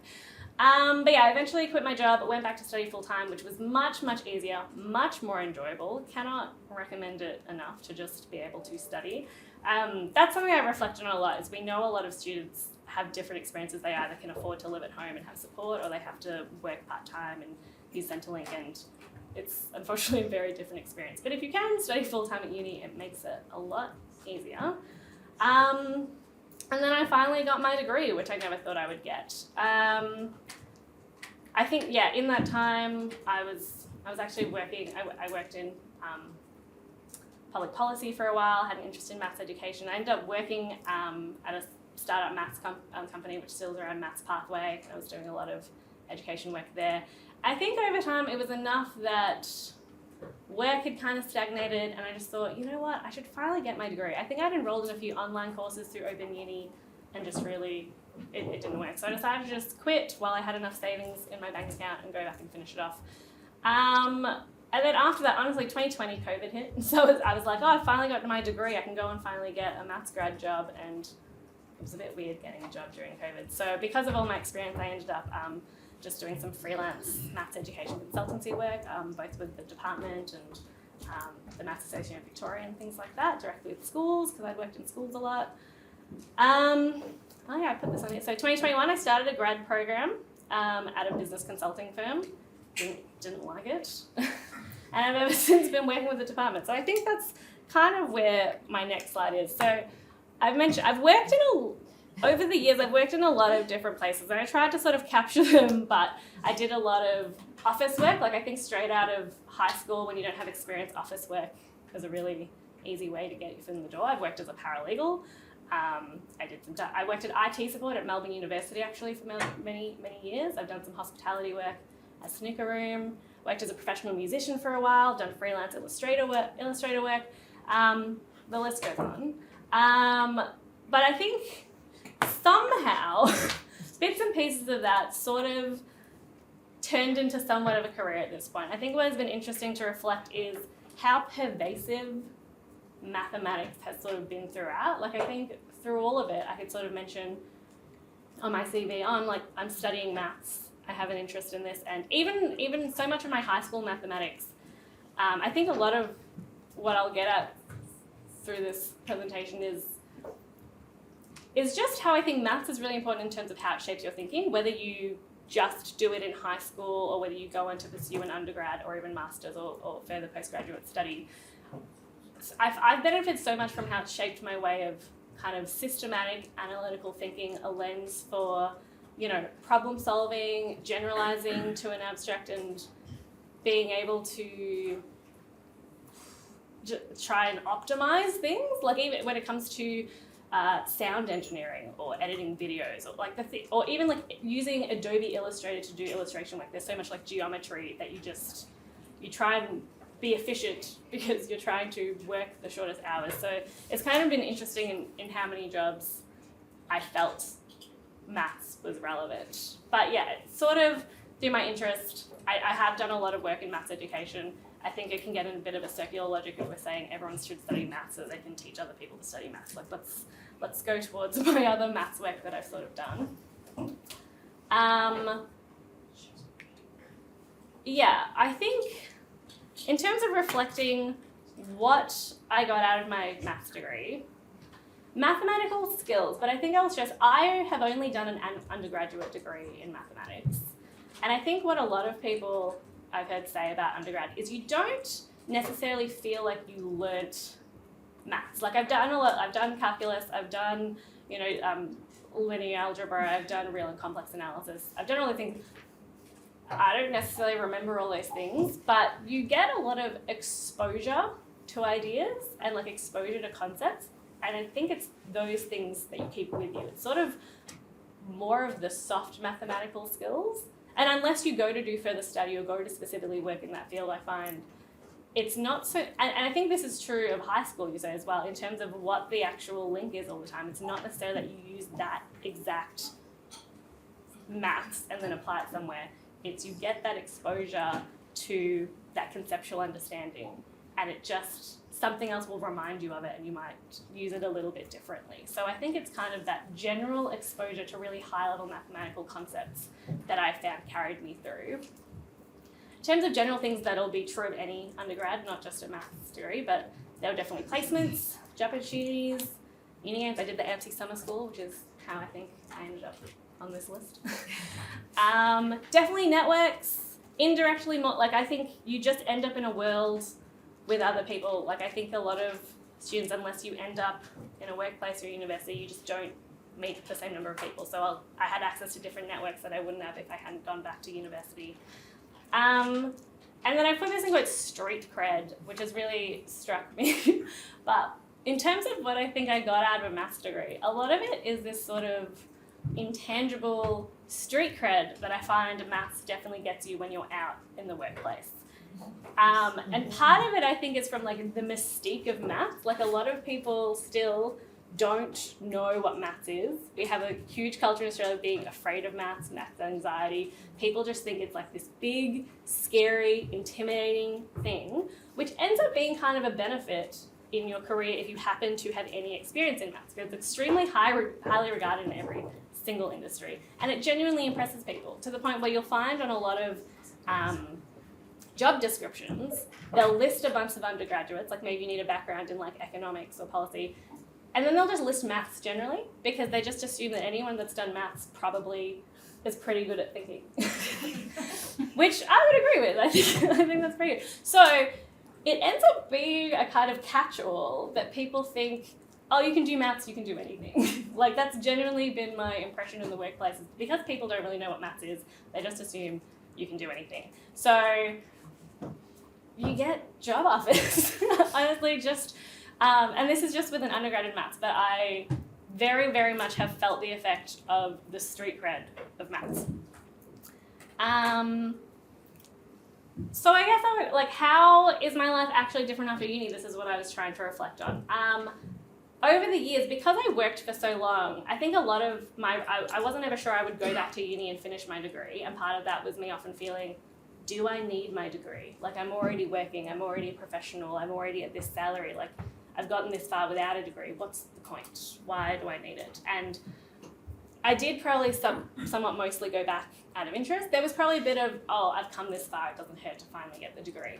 But yeah, I eventually quit my job, went back to study full-time, which was much, much easier, much more enjoyable. Cannot recommend it enough to just be able to study. That's something I reflect on a lot, is we know a lot of students have different experiences. They either can afford to live at home and have support, or they have to work part-time and use Centrelink, and it's unfortunately a very different experience. But if you can study full-time at uni, it makes it a lot easier. And then I finally got my degree, which I never thought I would get. I think, yeah, in that time, I was actually working, I worked in public policy for a while, had an interest in maths education. I ended up working at a startup maths company, which still is around Maths Pathway. I was doing a lot of education work there. I think over time, it was enough that work had kind of stagnated, and I just thought, you know what, I should finally get my degree. I think I'd enrolled in a few online courses through Open Uni, and just really, it didn't work. So I decided to just quit while I had enough savings in my bank account and go back and finish it off. And then after that, honestly, 2020, COVID hit. So I was like, oh, I finally got my degree. I can go and finally get a maths grad job. And it was a bit weird getting a job during COVID. So because of all my experience, I ended up just doing some freelance maths education consultancy work, both with the department and the Maths Association of Victoria and things like that, directly with schools, because I'd worked in schools a lot. Oh yeah, I put this on here. So 2021, I started a grad program at a business consulting firm. Didn't like it. And I've ever since been working with the department. So I think that's kind of where my next slide is. So over the years, I've worked in a lot of different places, and I tried to sort of capture them, but I did a lot of office work. Like, I think straight out of high school, when you don't have experience, office work is a really easy way to get your foot in the door. I've worked as a paralegal. I worked at IT support at Melbourne University, actually, for many, many years. I've done some hospitality work at Snooker Room, worked as a professional musician for a while, done freelance illustrator work. The list goes on. But I think somehow bits and pieces of that sort of turned into somewhat of a career at this point. I think what has been interesting to reflect is how pervasive mathematics has sort of been throughout. Like, I think through all of it, I could sort of mention on my CV, I'm studying maths. I have an interest in this, and even so much of my high school mathematics, I think a lot of what I'll get at through this presentation is just how I think maths is really important in terms of how it shapes your thinking, whether you just do it in high school or whether you go on to pursue an undergrad or even masters or further postgraduate study. I've benefited so much from how it's shaped my way of kind of systematic analytical thinking, a lens for, problem solving, generalizing to an abstract, and being able to try and optimize things. Like, even when it comes to sound engineering or editing videos, or even like using Adobe Illustrator to do illustration work. There's so much like geometry that you try and be efficient because you're trying to work the shortest hours. So it's kind of been interesting in how many jobs I felt maths was relevant. But yeah, sort of through my interest, I have done a lot of work in maths education. I think it can get in a bit of a circular logic if we're saying everyone should study maths so they can teach other people to study maths. Like let's go towards my other maths work that I've sort of done. Yeah, I think in terms of reflecting what I got out of my maths degree, mathematical skills, but I think I'll stress I have only done an undergraduate degree in mathematics. And I think what a lot of people I've heard say about undergrad is you don't necessarily feel like you learnt maths. Like I've done calculus, I've done, linear algebra, I've done real and complex analysis, I've done all the things. I don't necessarily remember all those things, but you get a lot of exposure to ideas and like exposure to concepts. And I think it's those things that you keep with you. It's sort of more of the soft mathematical skills. And unless you go to do further study or go to specifically work in that field, I find it's not so, and I think this is true of high school, you say as well, in terms of what the actual link is all the time. It's not necessarily that you use that exact maths and then apply it somewhere. It's you get that exposure to that conceptual understanding and it just, something else will remind you of it and you might use it a little bit differently. So I think it's kind of that general exposure to really high-level mathematical concepts that I found carried me through. In terms of general things that'll be true of any undergrad, not just a maths degree, but there were definitely placements, job opportunities, uni games. I did the AMSI summer school, which is how I think I ended up on this list. Definitely networks, indirectly more, like I think you just end up in a world with other people. Like I think a lot of students, unless you end up in a workplace or university, you just don't meet the same number of people. So I had access to different networks that I wouldn't have if I hadn't gone back to university. And then I put this in quote street cred, which has really struck me. But in terms of what I think I got out of a maths degree, a lot of it is this sort of intangible street cred that I find maths definitely gets you when you're out in the workplace. And part of it I think is from like the mystique of maths. Like a lot of people still don't know what maths is. We have a huge culture in Australia of being afraid of maths anxiety. People just think it's like this big, scary, intimidating thing, which ends up being kind of a benefit in your career if you happen to have any experience in maths, because it's extremely highly regarded in every single industry. And it genuinely impresses people to the point where you'll find on a lot of job descriptions, they'll list a bunch of undergraduates, like maybe you need a background in like economics or policy, and then they'll just list maths generally because they just assume that anyone that's done maths probably is pretty good at thinking, which I would agree with. I think that's pretty good. So it ends up being a kind of catch-all that people think, oh, you can do maths, you can do anything. Like that's genuinely been my impression in the workplace. Because people don't really know what maths is, they just assume you can do anything. So you get job offers, honestly, just, and this is just with an undergrad in maths, but I very, very much have felt the effect of the street cred of maths. So I guess I would, like, how is my life actually different after uni? This is what I was trying to reflect on. Over the years, because I worked for so long, I think a lot of I wasn't ever sure I would go back to uni and finish my degree, and part of that was me often feeling, do I need my degree? Like I'm already working, I'm already a professional, I'm already at this salary, like I've gotten this far without a degree, what's the point? Why do I need it? And I did probably somewhat mostly go back out of interest. There was probably a bit of, oh, I've come this far, it doesn't hurt to finally get the degree.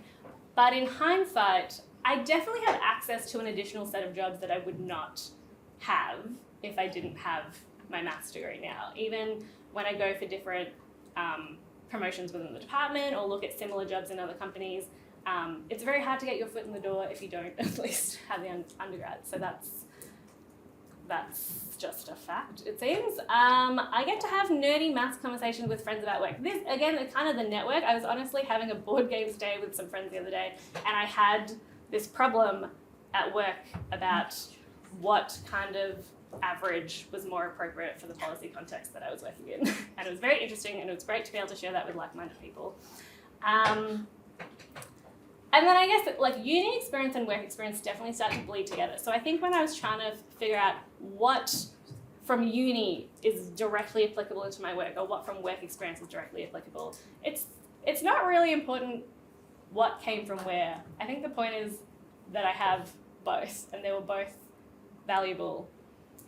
But in hindsight, I definitely have access to an additional set of jobs that I would not have if I didn't have my maths degree now. Even when I go for different promotions within the department or look at similar jobs in other companies, it's very hard to get your foot in the door if you don't at least have the undergrad. So that's just a fact, it seems. I get to have nerdy maths conversations with friends about work. This, again, is kind of the network. I was honestly having a board games day with some friends the other day, and I had this problem at work about what kind of average was more appropriate for the policy context that I was working in. And it was very interesting, and it was great to be able to share that with like-minded people. And And then I guess that, like, uni experience and work experience definitely start to bleed together. So I think when I was trying to figure out what from uni is directly applicable into my work or what from work experience is directly applicable, it's not really important what came from where. I think the point is that I have both, and they were both valuable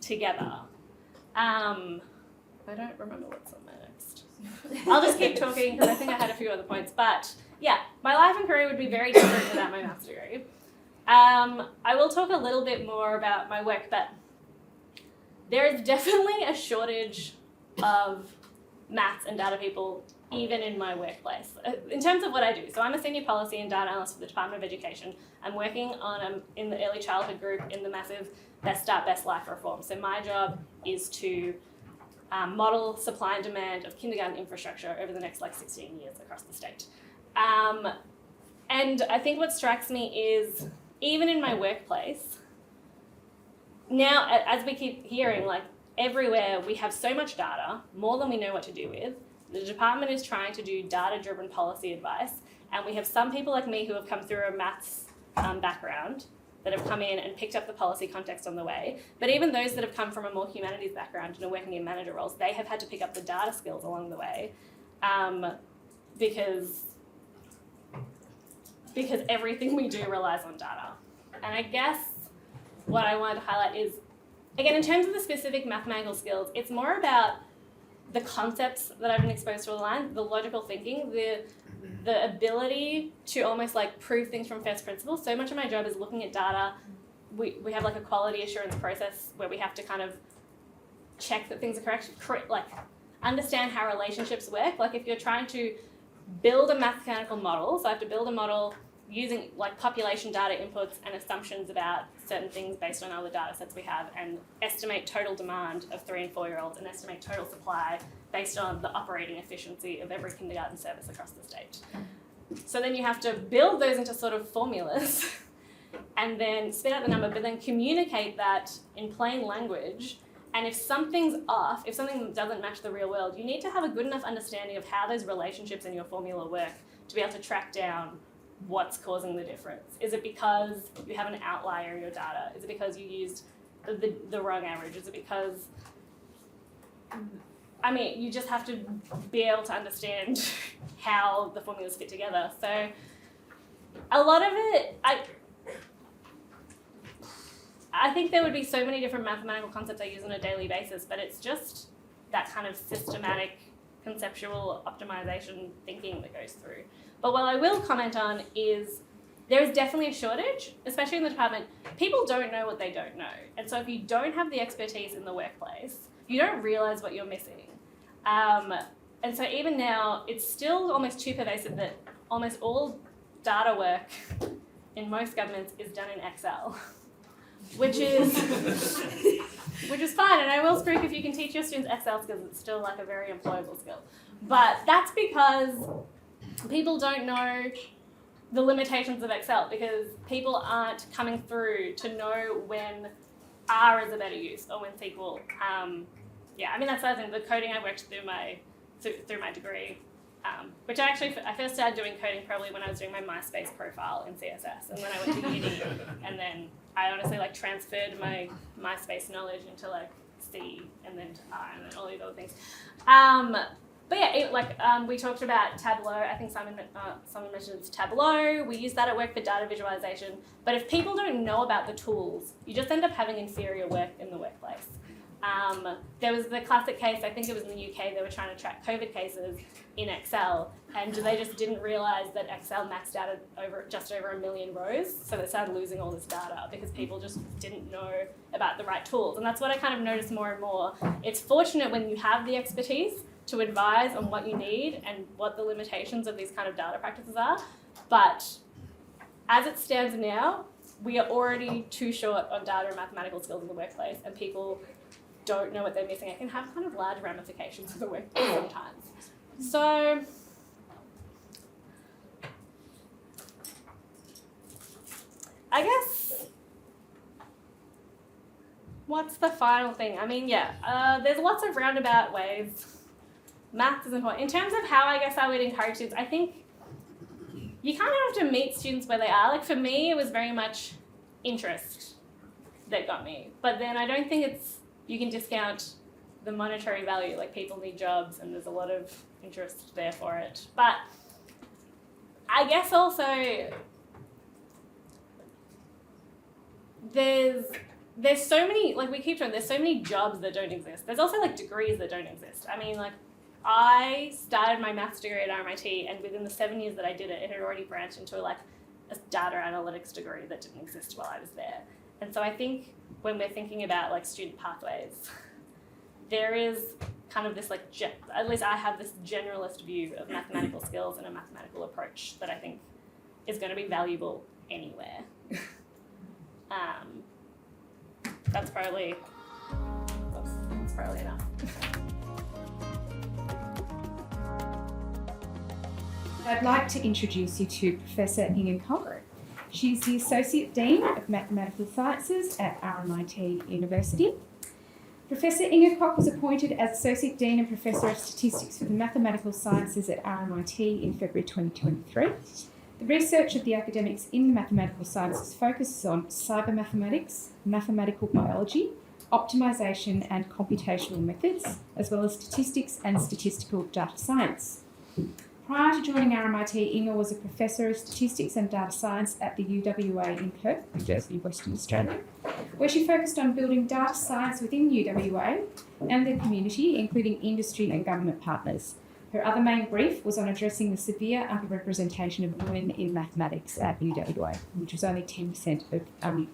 together. I don't remember what's on my next. I'll just keep talking because I think I had a few other points. But yeah, my life and career would be very different without my maths degree. I will talk a little bit more about my work, but there is definitely a shortage of maths and data people even in my workplace, in terms of what I do. So I'm a senior policy and data analyst for the Department of Education. I'm working on in the early childhood group in the massive Best Start, Best Life reform. So my job is to model supply and demand of kindergarten infrastructure over the next 16 years across the state. And I think what strikes me is, even in my workplace, now as we keep hearing, everywhere we have so much data, more than we know what to do with. The department is trying to do data-driven policy advice, and we have some people like me who have come through a maths background that have come in and picked up the policy context on the way. But even those that have come from a more humanities background and are working in manager roles, they have had to pick up the data skills along the way, because everything we do relies on data. And I guess what I wanted to highlight is, again, in terms of the specific mathematical skills, it's more about the concepts that I've been exposed to online, the logical thinking, the ability to almost prove things from first principles. So much of my job is looking at data. We have a quality assurance process where we have to kind of check that things are correct, understand how relationships work. If you're trying to build a mathematical model, so I have to build a model using population data inputs and assumptions about certain things based on other data sets we have, and estimate total demand of 3 and 4 year olds and estimate total supply based on the operating efficiency of every kindergarten service across the state. So then you have to build those into sort of formulas and then spit out the number, but then communicate that in plain language. And if something's off, if something doesn't match the real world, you need to have a good enough understanding of how those relationships in your formula work to be able to track down what's causing the difference. Is it because you have an outlier in your data? Is it because you used the wrong average? Is it because, you just have to be able to understand how the formulas fit together. So a lot of it, I think there would be so many different mathematical concepts I use on a daily basis, but it's just that kind of systematic, conceptual optimization thinking that goes through. But what I will comment on is there is definitely a shortage, especially in the department. People don't know what they don't know. And so if you don't have the expertise in the workplace, you don't realize what you're missing. And so even now, it's still almost too pervasive that almost all data work in most governments is done in Excel, which is fine. And I will speak if you can teach your students Excel skills, it's still a very employable skill. But that's because people don't know the limitations of Excel, because people aren't coming through to know when R is a better use or when SQL. That's the other thing. The coding I worked through my degree, which I first started doing coding probably when I was doing my MySpace profile in CSS, and then I went to uni, and then I honestly transferred my MySpace knowledge into C and then to R and then all these other things. But yeah, we talked about Tableau. I think Simon mentioned Tableau. We use that at work for data visualization. But if people don't know about the tools, you just end up having inferior work in the workplace. There was the classic case, I think it was in the UK, they were trying to track COVID cases in Excel, and they just didn't realise that Excel maxed out at just over 1 million rows, so they started losing all this data because people just didn't know about the right tools. And that's what I kind of noticed more and more. It's fortunate when you have the expertise to advise on what you need and what the limitations of these kind of data practices are, but as it stands now, we are already too short on data and mathematical skills in the workplace, and people don't know what they're missing. It can have kind of large ramifications for the workplace sometimes. So I guess, what's the final thing? There's lots of roundabout ways. Maths is important. In terms of how I guess I would encourage students, I think you kind of have to meet students where they are. Like for me, it was very much interest that got me. But then I don't think you can discount the monetary value. Like people need jobs and there's a lot of interest there for it. But I guess also there's so many, like we keep talking, there's so many jobs that don't exist. There's also like degrees that don't exist. I mean, like I started my maths degree at RMIT, and within the 7 years that I did it, it had already branched into like a data analytics degree that didn't exist while I was there. And so I think when we're thinking about like student pathways, there is kind of this like, at least I have this generalist view of mathematical skills and a mathematical approach that I think is going to be valuable anywhere. That's probably enough. I'd like to introduce you to Professor Inge Koch. She's the Associate Dean of Mathematical Sciences at RMIT University. Professor Inge Koch was appointed as Associate Dean and Professor of Statistics for the Mathematical Sciences at RMIT in February 2023. The research of the academics in the mathematical sciences focuses on cyber mathematics, mathematical biology, optimization and computational methods, as well as statistics and statistical data science. Prior to joining RMIT, Inge was a Professor of Statistics and Data Science at the UWA in Clarke, University of Western Australia, where she focused on building data science within UWA and the community, including industry and government partners. Her other main brief was on addressing the severe underrepresentation of women in mathematics at UWA, which was only 10% of, only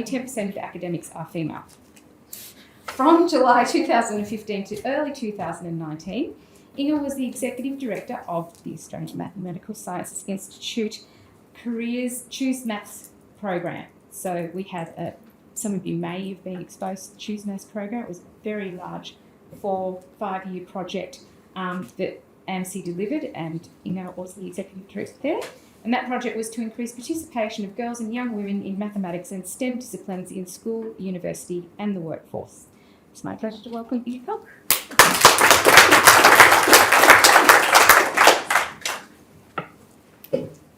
10% of academics are female. From July 2015 to early 2019, Inge was the Executive Director of the Australian Mathematical Sciences Institute Careers Choose Maths program. So we had, some of you may have been exposed to the Choose Maths program. It was a very large 4-5 year project that AMSI delivered, and Inge was the Executive Director there. And that project was to increase participation of girls and young women in mathematics and STEM disciplines in school, university and the workforce. It's my pleasure to welcome Inge Koch.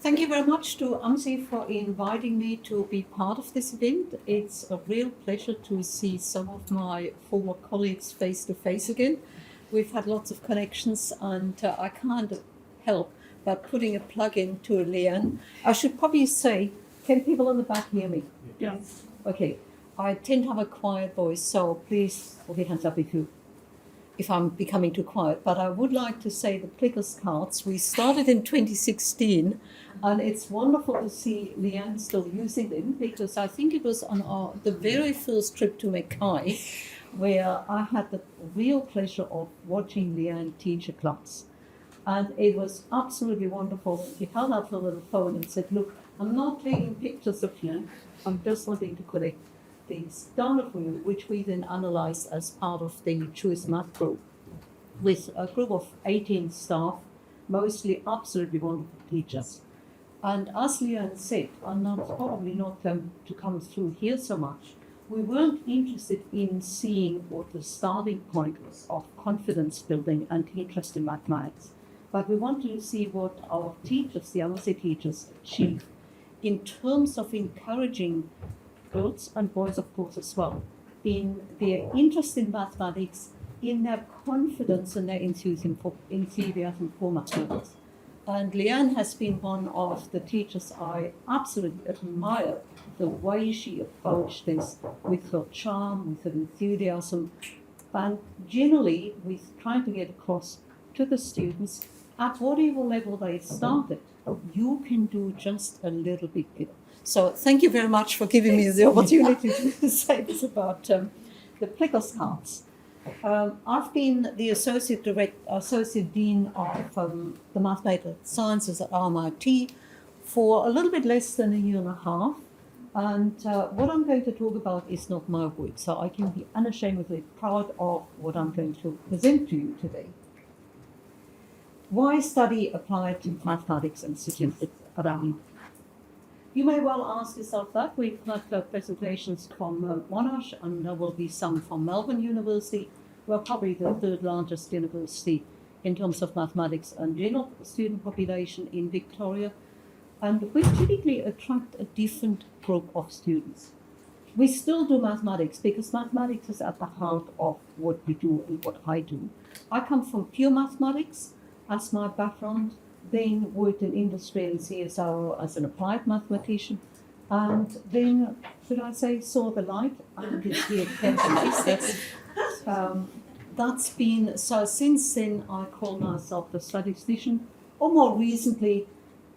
Thank you very much to AMSI for inviting me to be part of this event. It's a real pleasure to see some of my former colleagues face to face again. We've had lots of connections, and I can't help but putting a plug in to Leanne. I should probably say, can people in the back hear me? Yes. Okay. I tend to have a quiet voice, so please put your hands up if I'm becoming too quiet. But I would like to say the Plickers cards, we started in 2016, and it's wonderful to see Leanne still using them, because I think it was on the very first trip to Mackay where I had the real pleasure of watching Leanne teach a class. And it was absolutely wonderful. She held out her little phone and said, "Look, I'm not taking pictures of you, I'm just wanting to collect these data for you," which we then analysed as part of the Choice Math group, with a group of 18 staff, mostly absolutely wonderful teachers. And as Leanne said, and that's probably not going to come through here so much, we weren't interested in seeing what the starting point was of confidence building and interest in mathematics, but we wanted to see what our teachers, the AMSI teachers, achieved in terms of encouraging girls and boys, of course, as well, in their interest in mathematics, in their confidence and their enthusiasm for mathematics. And Leanne has been one of the teachers I absolutely admire, the way she approached this, with her charm, with her enthusiasm, and generally with trying to get across to the students at whatever level they started, you can do just a little bit better. So thank you very much for giving me the opportunity to say this about the Plickers cards. I've been the Associate Dean of the Mathematical Sciences at RMIT for a little bit less than a year and a half. And what I'm going to talk about is not my work, so I can be unashamedly proud of what I'm going to present to you today. Why study applied mathematics and statistics at RMIT? You may well ask yourself that. We've had presentations from Monash, and there will be some from Melbourne University. We're probably the third largest university in terms of mathematics and general student population in Victoria. And we typically attract a different group of students. We still do mathematics because mathematics is at the heart of what we do and what I do. I come from pure mathematics as my background, then worked in industry and CSO as an applied mathematician, and then, should I say, saw the light and did the chemistry. That's been, so since then I call myself a statistician, or more recently,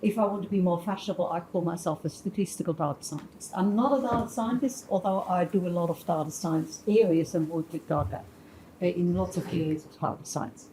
if I want to be more fashionable, I call myself a statistical data scientist. I'm not a data scientist, although I do a lot of data science areas and work with data in lots of areas of data science.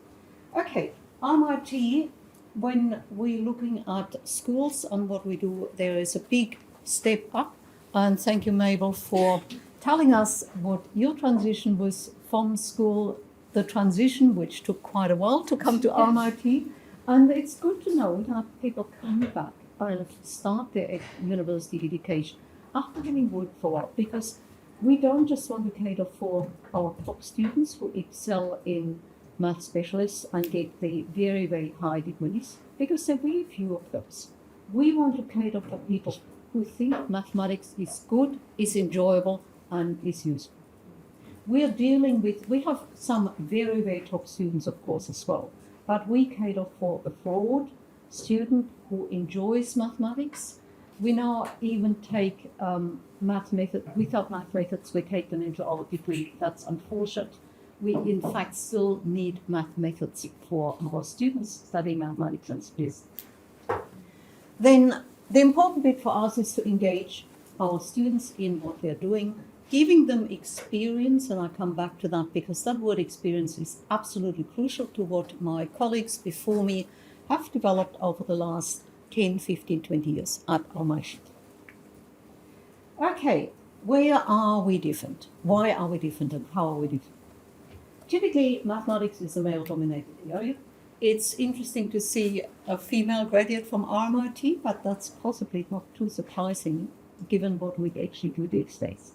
Okay, RMIT, when we're looking at schools and what we do, there is a big step up. And thank you, Mabel, for telling us what your transition was from school, the transition which took quite a while to come to RMIT. And it's good to know that people come back and start their university education after having worked for a while, because we don't just want to cater for our top students who excel in math specialists and get the very, very high degrees, because there are very few of those. We want to cater for people who think mathematics is good, is enjoyable, and is useful. We have some very, very top students, of course, as well. But we cater for a broad student who enjoys mathematics. We now even take math methods, without math methods, we take them into our degree. That's unfortunate. We, in fact, still need math methods for our students studying mathematics and space. Then the important bit for us is to engage our students in what they're doing, giving them experience, and I come back to that because that word experience is absolutely crucial to what my colleagues before me have developed over the last 10, 15, 20 years at Monash. Okay, where are we different? Why are we different and how are we different? Typically, mathematics is a male-dominated area. It's interesting to see a female graduate from RMIT, but that's possibly not too surprising given what we actually do these days.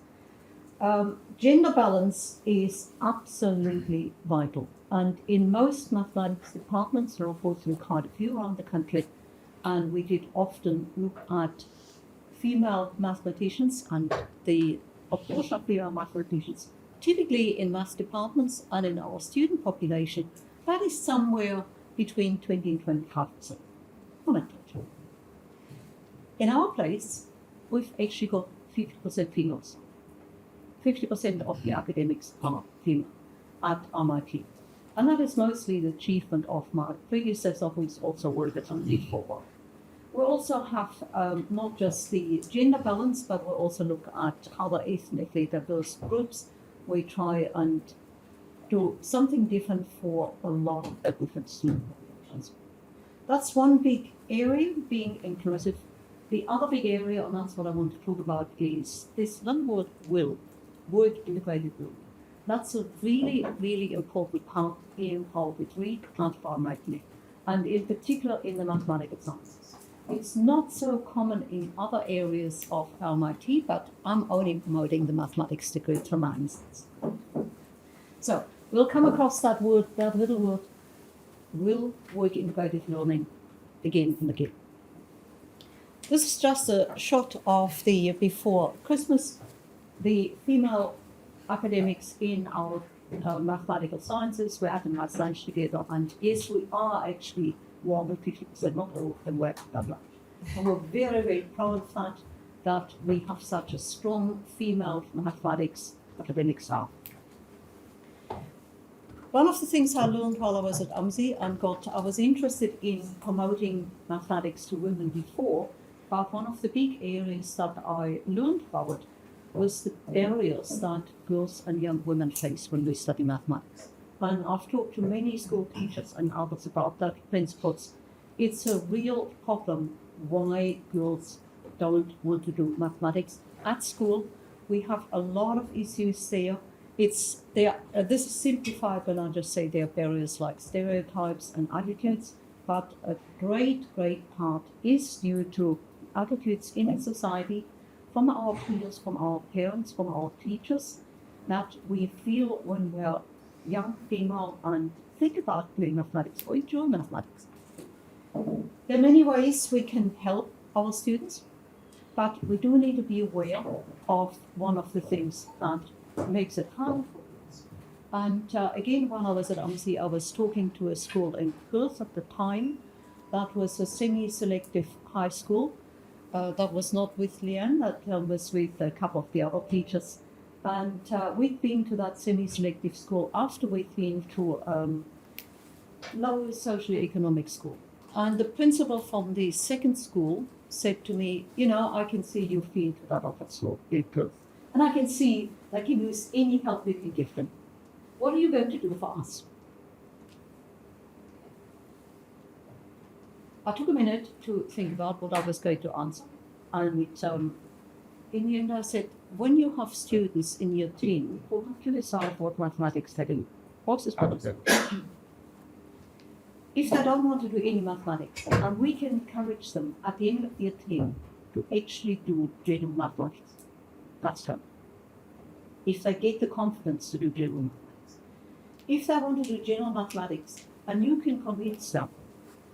Gender balance is absolutely vital, and in most mathematics departments, there are unfortunately quite a few around the country, and we did often look at female mathematicians and the proportion of female mathematicians, typically in math departments and in our student population, that is somewhere between 20 and 25%. In our place, we've actually got 50% females. 50% of the academics are female at RMIT. And that is mostly the achievement of my predecessor, who's also worked at RMIT for a while. We also have not just the gender balance, but we also look at other ethnically diverse groups. We try and do something different for a lot of different student populations. That's one big area, being inclusive. The other big area, and that's what I want to talk about, is this one word, will. Work integrated will. That's a really, really important part in how we treat RMIT, and in particular in the mathematical sciences. It's not so common in other areas of RMIT, but I'm only promoting the mathematics degree from my instance. So we'll come across that word, that little word, will, work integrated learning, again and again. This is just a shot of the before Christmas. The female academics in our mathematical sciences were at math lunch together, and yes, we are actually more than 50%, not all of them were at lunch. And we're very, very proud of that we have such a strong female mathematics academic staff. One of the things I learned while I was at AMSI, I was interested in promoting mathematics to women before, but one of the big areas that I learned about was the barriers that girls and young women face when they study mathematics. And I've talked to many school teachers and others about that, principals. It's a real problem why girls don't want to do mathematics at school. We have a lot of issues there. This is simplified when I just say there are barriers like stereotypes and attitudes, but a great, great part is due to attitudes in society, from our peers, from our parents, from our teachers, that we feel when we're young female and think about doing mathematics or enjoy mathematics. There are many ways we can help our students, but we do need to be aware of one of the things that makes it hard. And again, when I was at AMSI, I was talking to a school in Perth at the time. That was a semi-selective high school. That was not with Leanne, that was with a couple of the other teachers. And we'd been to that semi-selective school after we'd been to low socioeconomic school. And the principal from the second school said to me, you know, I can see you've been to that other school in Perth. And I can see they can use any help we can give them. What are you going to do for us? I took a minute to think about what I was going to answer. And in the end, I said, when you have students in your team who have to decide what mathematics they do, what's this problem? If they don't want to do any mathematics, and we can encourage them at the end of their term to actually do general mathematics, that's done. If they get the confidence to do general mathematics. If they want to do general mathematics, and you can convince them,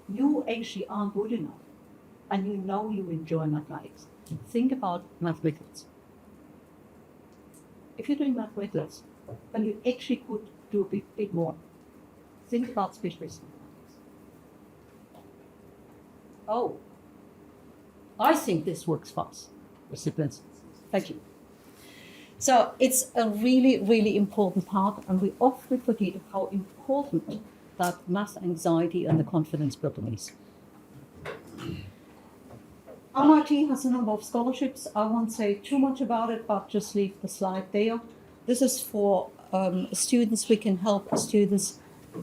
you actually aren't good enough, and you know you enjoy mathematics, think about mathematics. If you're doing mathematics, then you actually could do a bit more. Think about specialism. Oh, I think this works for us. Recipients. Thank you. So it's a really, really important part, and we often forget how important that math anxiety and the confidence building is. RMIT has a number of scholarships. I won't say too much about it, but just leave the slide there. This is for students. We can help students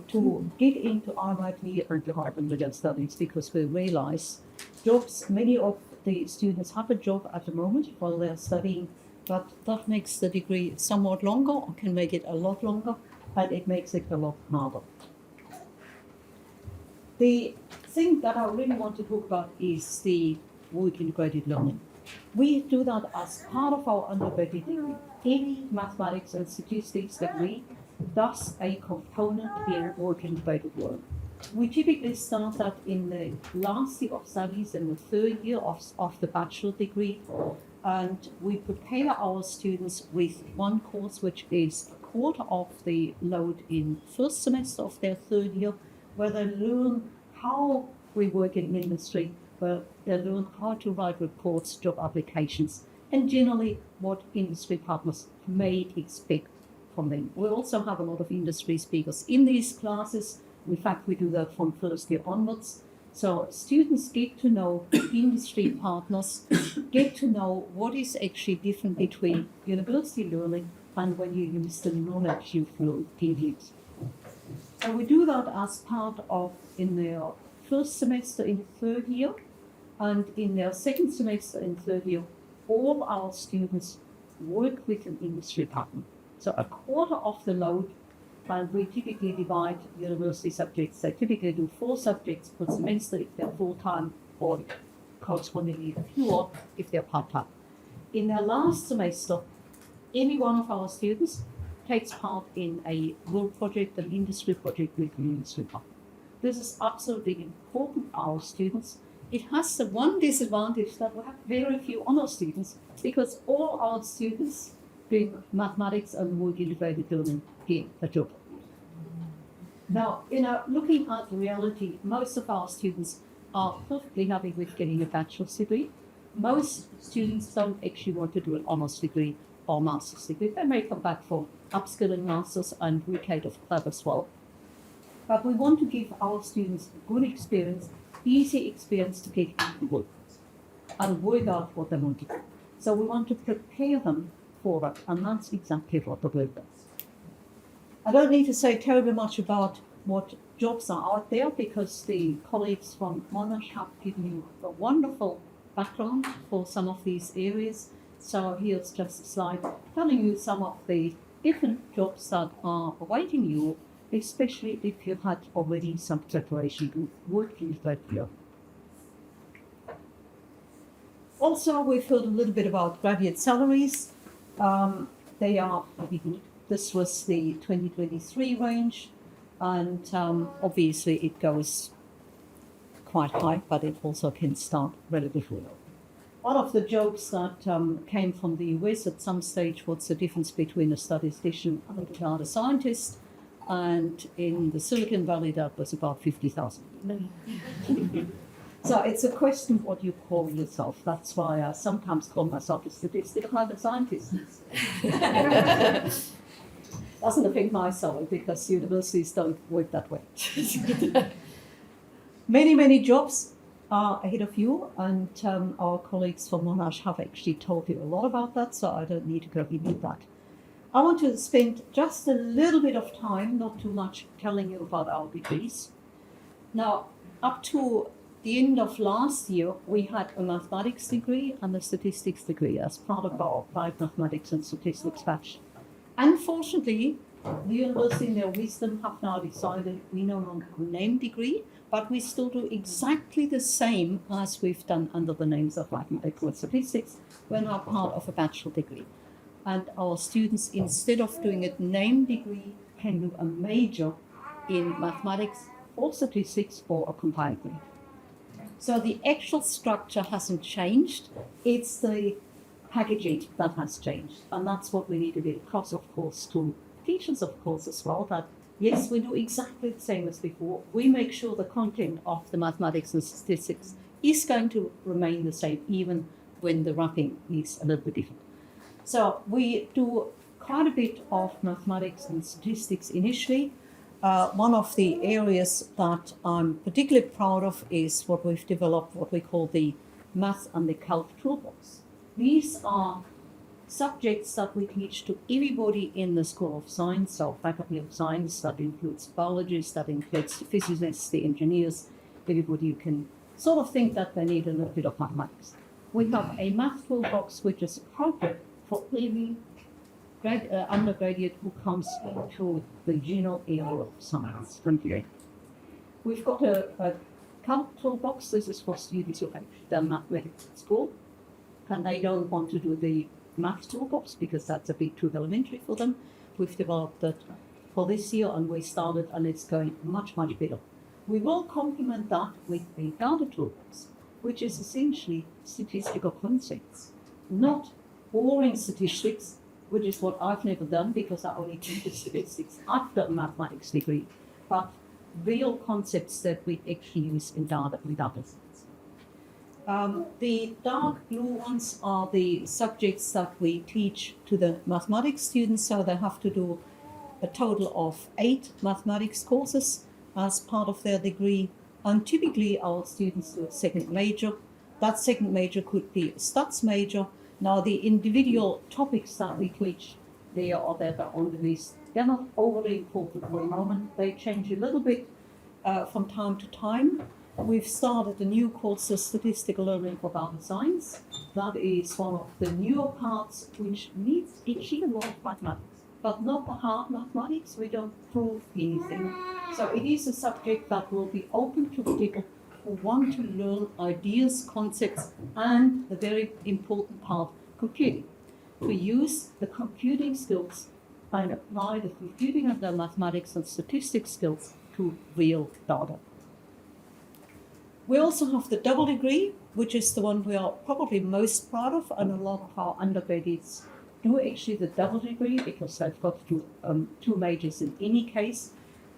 to get into RMIT or Department of Studies, because we realize jobs, many of the students have a job at the moment while they're studying, but that makes the degree somewhat longer, or can make it a lot longer, and it makes it a lot harder. The thing that I really want to talk about is the work integrated learning. We do that as part of our undergraduate degree. Any mathematics and statistics degree does a component in work integrated learning. We typically start that in the last year of studies, in the third year of the bachelor degree, and we prepare our students with one course which is a quarter of the load in first semester of their third year, where they learn how we work in industry, where they learn how to write reports, job applications, and generally what industry partners may expect from them. We also have a lot of industry speakers in these classes. In fact, we do that from first year onwards. So students get to know industry partners, get to know what is actually different between university learning and when you use the knowledge you've learned periods. So we do that as part of, in their first semester in the third year, and in their second semester in third year, all our students work with an industry partner. So a quarter of the load, and we typically divide university subjects. They typically do 4 subjects per semester if they're full-time, or correspondingly fewer if they're part-time. In their last semester, any one of our students takes part in a work project, an industry project with an industry partner. This is absolutely important for our students. It has the one disadvantage that we have very few honor students, because all our students doing mathematics and work integrated learning get a job. Now, looking at the reality, most of our students are perfectly happy with getting a bachelor's degree. Most students don't actually want to do an honors degree or master's degree. They may come back for upskilling masters and recate of that as well. But we want to give our students a good experience, easy experience to get into work and work out what they want to do. So we want to prepare them for that, and that's exactly what the group does. I don't need to say terribly much about what jobs are out there, because the colleagues from Monash have given you a wonderful background for some of these areas. So here's just a slide telling you some of the different jobs that are awaiting you, especially if you've had already some preparation to work in that field. Also, we've heard a little bit about graduate salaries. They are pretty good. This was the 2023 range, and obviously it goes quite high, but it also can start relatively low. One of the jokes that came from the US at some stage, what's the difference between a statistician and a data scientist? And in the Silicon Valley, that was about 50,000. So it's a question of what you call yourself. That's why I sometimes call myself a statistical data scientist. Doesn't affect my salary because universities don't work that way. Many jobs are ahead of you, and our colleagues from Monash have actually told you a lot about that, so I don't need to go into that. I want to spend just a little bit of time, not too much, telling you about our degrees. Now, up to the end of last year, we had a mathematics degree and a statistics degree as part of our applied mathematics and statistics batch. Unfortunately, the university in their wisdom have now decided we no longer have a name degree, but we still do exactly the same as we've done under the names of mathematics and statistics. We're now part of a bachelor degree. And our students, instead of doing a name degree, can do a major in mathematics or statistics or a combined degree. So the actual structure hasn't changed. It's the packaging that has changed. And that's what we need to get across, of course, to teachers, of course, as well, that yes, we do exactly the same as before. We make sure the content of the mathematics and statistics is going to remain the same, even when the wrapping is a little bit different. So we do quite a bit of mathematics and statistics initially. One of the areas that I'm particularly proud of is what we've developed, what we call the Math and the Calc Toolbox. These are subjects that we teach to everybody in the School of Science, so Faculty of Science, that includes biologists, that includes the physicists, the engineers, everybody who can sort of think that they need a little bit of mathematics. We have a math toolbox which is appropriate for every undergraduate who comes to the general area of science. We've got a Calc toolbox. This is for students who have done mathematics at school, and they don't want to do the math toolbox because that's a bit too elementary for them. We've developed that for this year, and we started, and it's going much better. We will complement that with a data toolbox, which is essentially statistical concepts, not boring statistics, which is what I've never done because I only teach statistics after a mathematics degree, but real concepts that we actually use in data with data science. The dark blue ones are the subjects that we teach to the mathematics students, so they have to do a total of 8 mathematics courses as part of their degree, and typically our students do a second major. That second major could be a stats major. Now the individual topics that we teach there or that are on the list, they're not overly important for the moment. They change a little bit from time to time. We've started a new course of statistical learning for data science. That is one of the newer parts which needs actually a lot of mathematics, but not the hard mathematics. We don't prove anything. So it is a subject that will be open to people who want to learn ideas, concepts, and the very important part, computing. To use the computing skills and apply the computing and the mathematics and statistics skills to real data. We also have the double degree, which is the one we are probably most proud of, and a lot of our undergraduates do actually the double degree because they've got two majors in any case.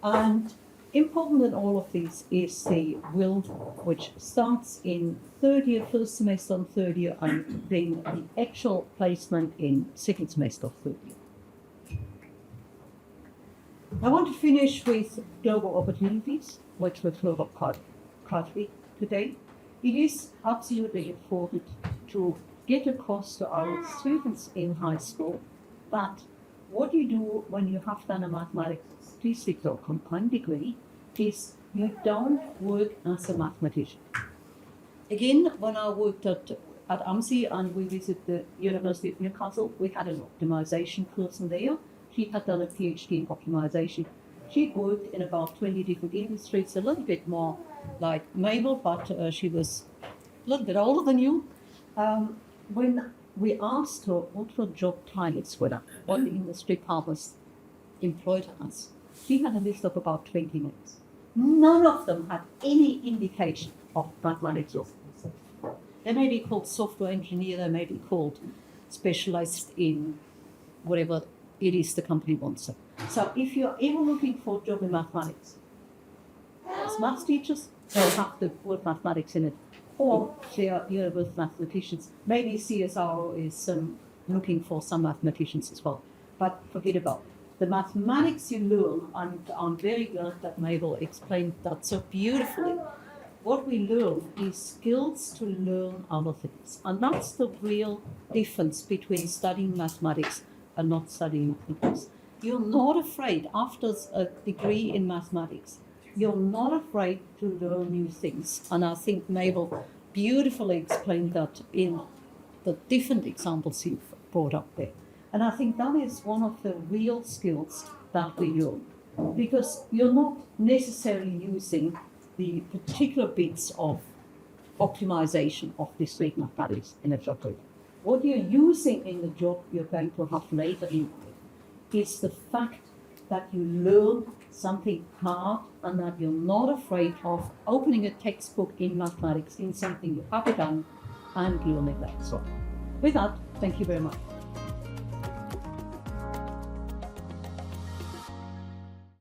And important in all of these is the will, which starts in third year, first semester and third year, and then the actual placement in second semester of third year. I want to finish with global opportunities, which we've heard of quite today. It is absolutely important to get across to our students in high school that what you do when you have done a mathematics, statistics or combined degree is you don't work as a mathematician. Again, when I worked at AMSI and we visited the University of Newcastle, we had an optimization person there. She had done a PhD in optimization. She worked in about 20 different industries, a little bit more like Mabel, but she was a little bit older than you. When we asked her what her job titles were, what the industry partners employed us, she had a list of about 20 names. None of them had any indication of mathematics. They may be called software engineer, they may be called specialized in whatever it is the company wants. So if you're ever looking for a job in mathematics, as maths teachers, they'll have the word mathematics in it. Or they are with mathematicians. Maybe CSR is looking for some mathematicians as well. But forget about it. The mathematics you learn, and I'm very glad that Mabel explained that so beautifully. What we learn is skills to learn other things. And that's the real difference between studying mathematics and not studying mathematics. You're not afraid, after a degree in mathematics, you're not afraid to learn new things. And I think Mabel beautifully explained that in the different examples you've brought up there. And I think that is one of the real skills that we learn. Because you're not necessarily using the particular bits of optimization of discrete mathematics in a job. What you're using in the job you're going to have later in life is the fact that you learn something hard and that you're not afraid of opening a textbook in mathematics in something you haven't done and learning that. So with that, thank you very much.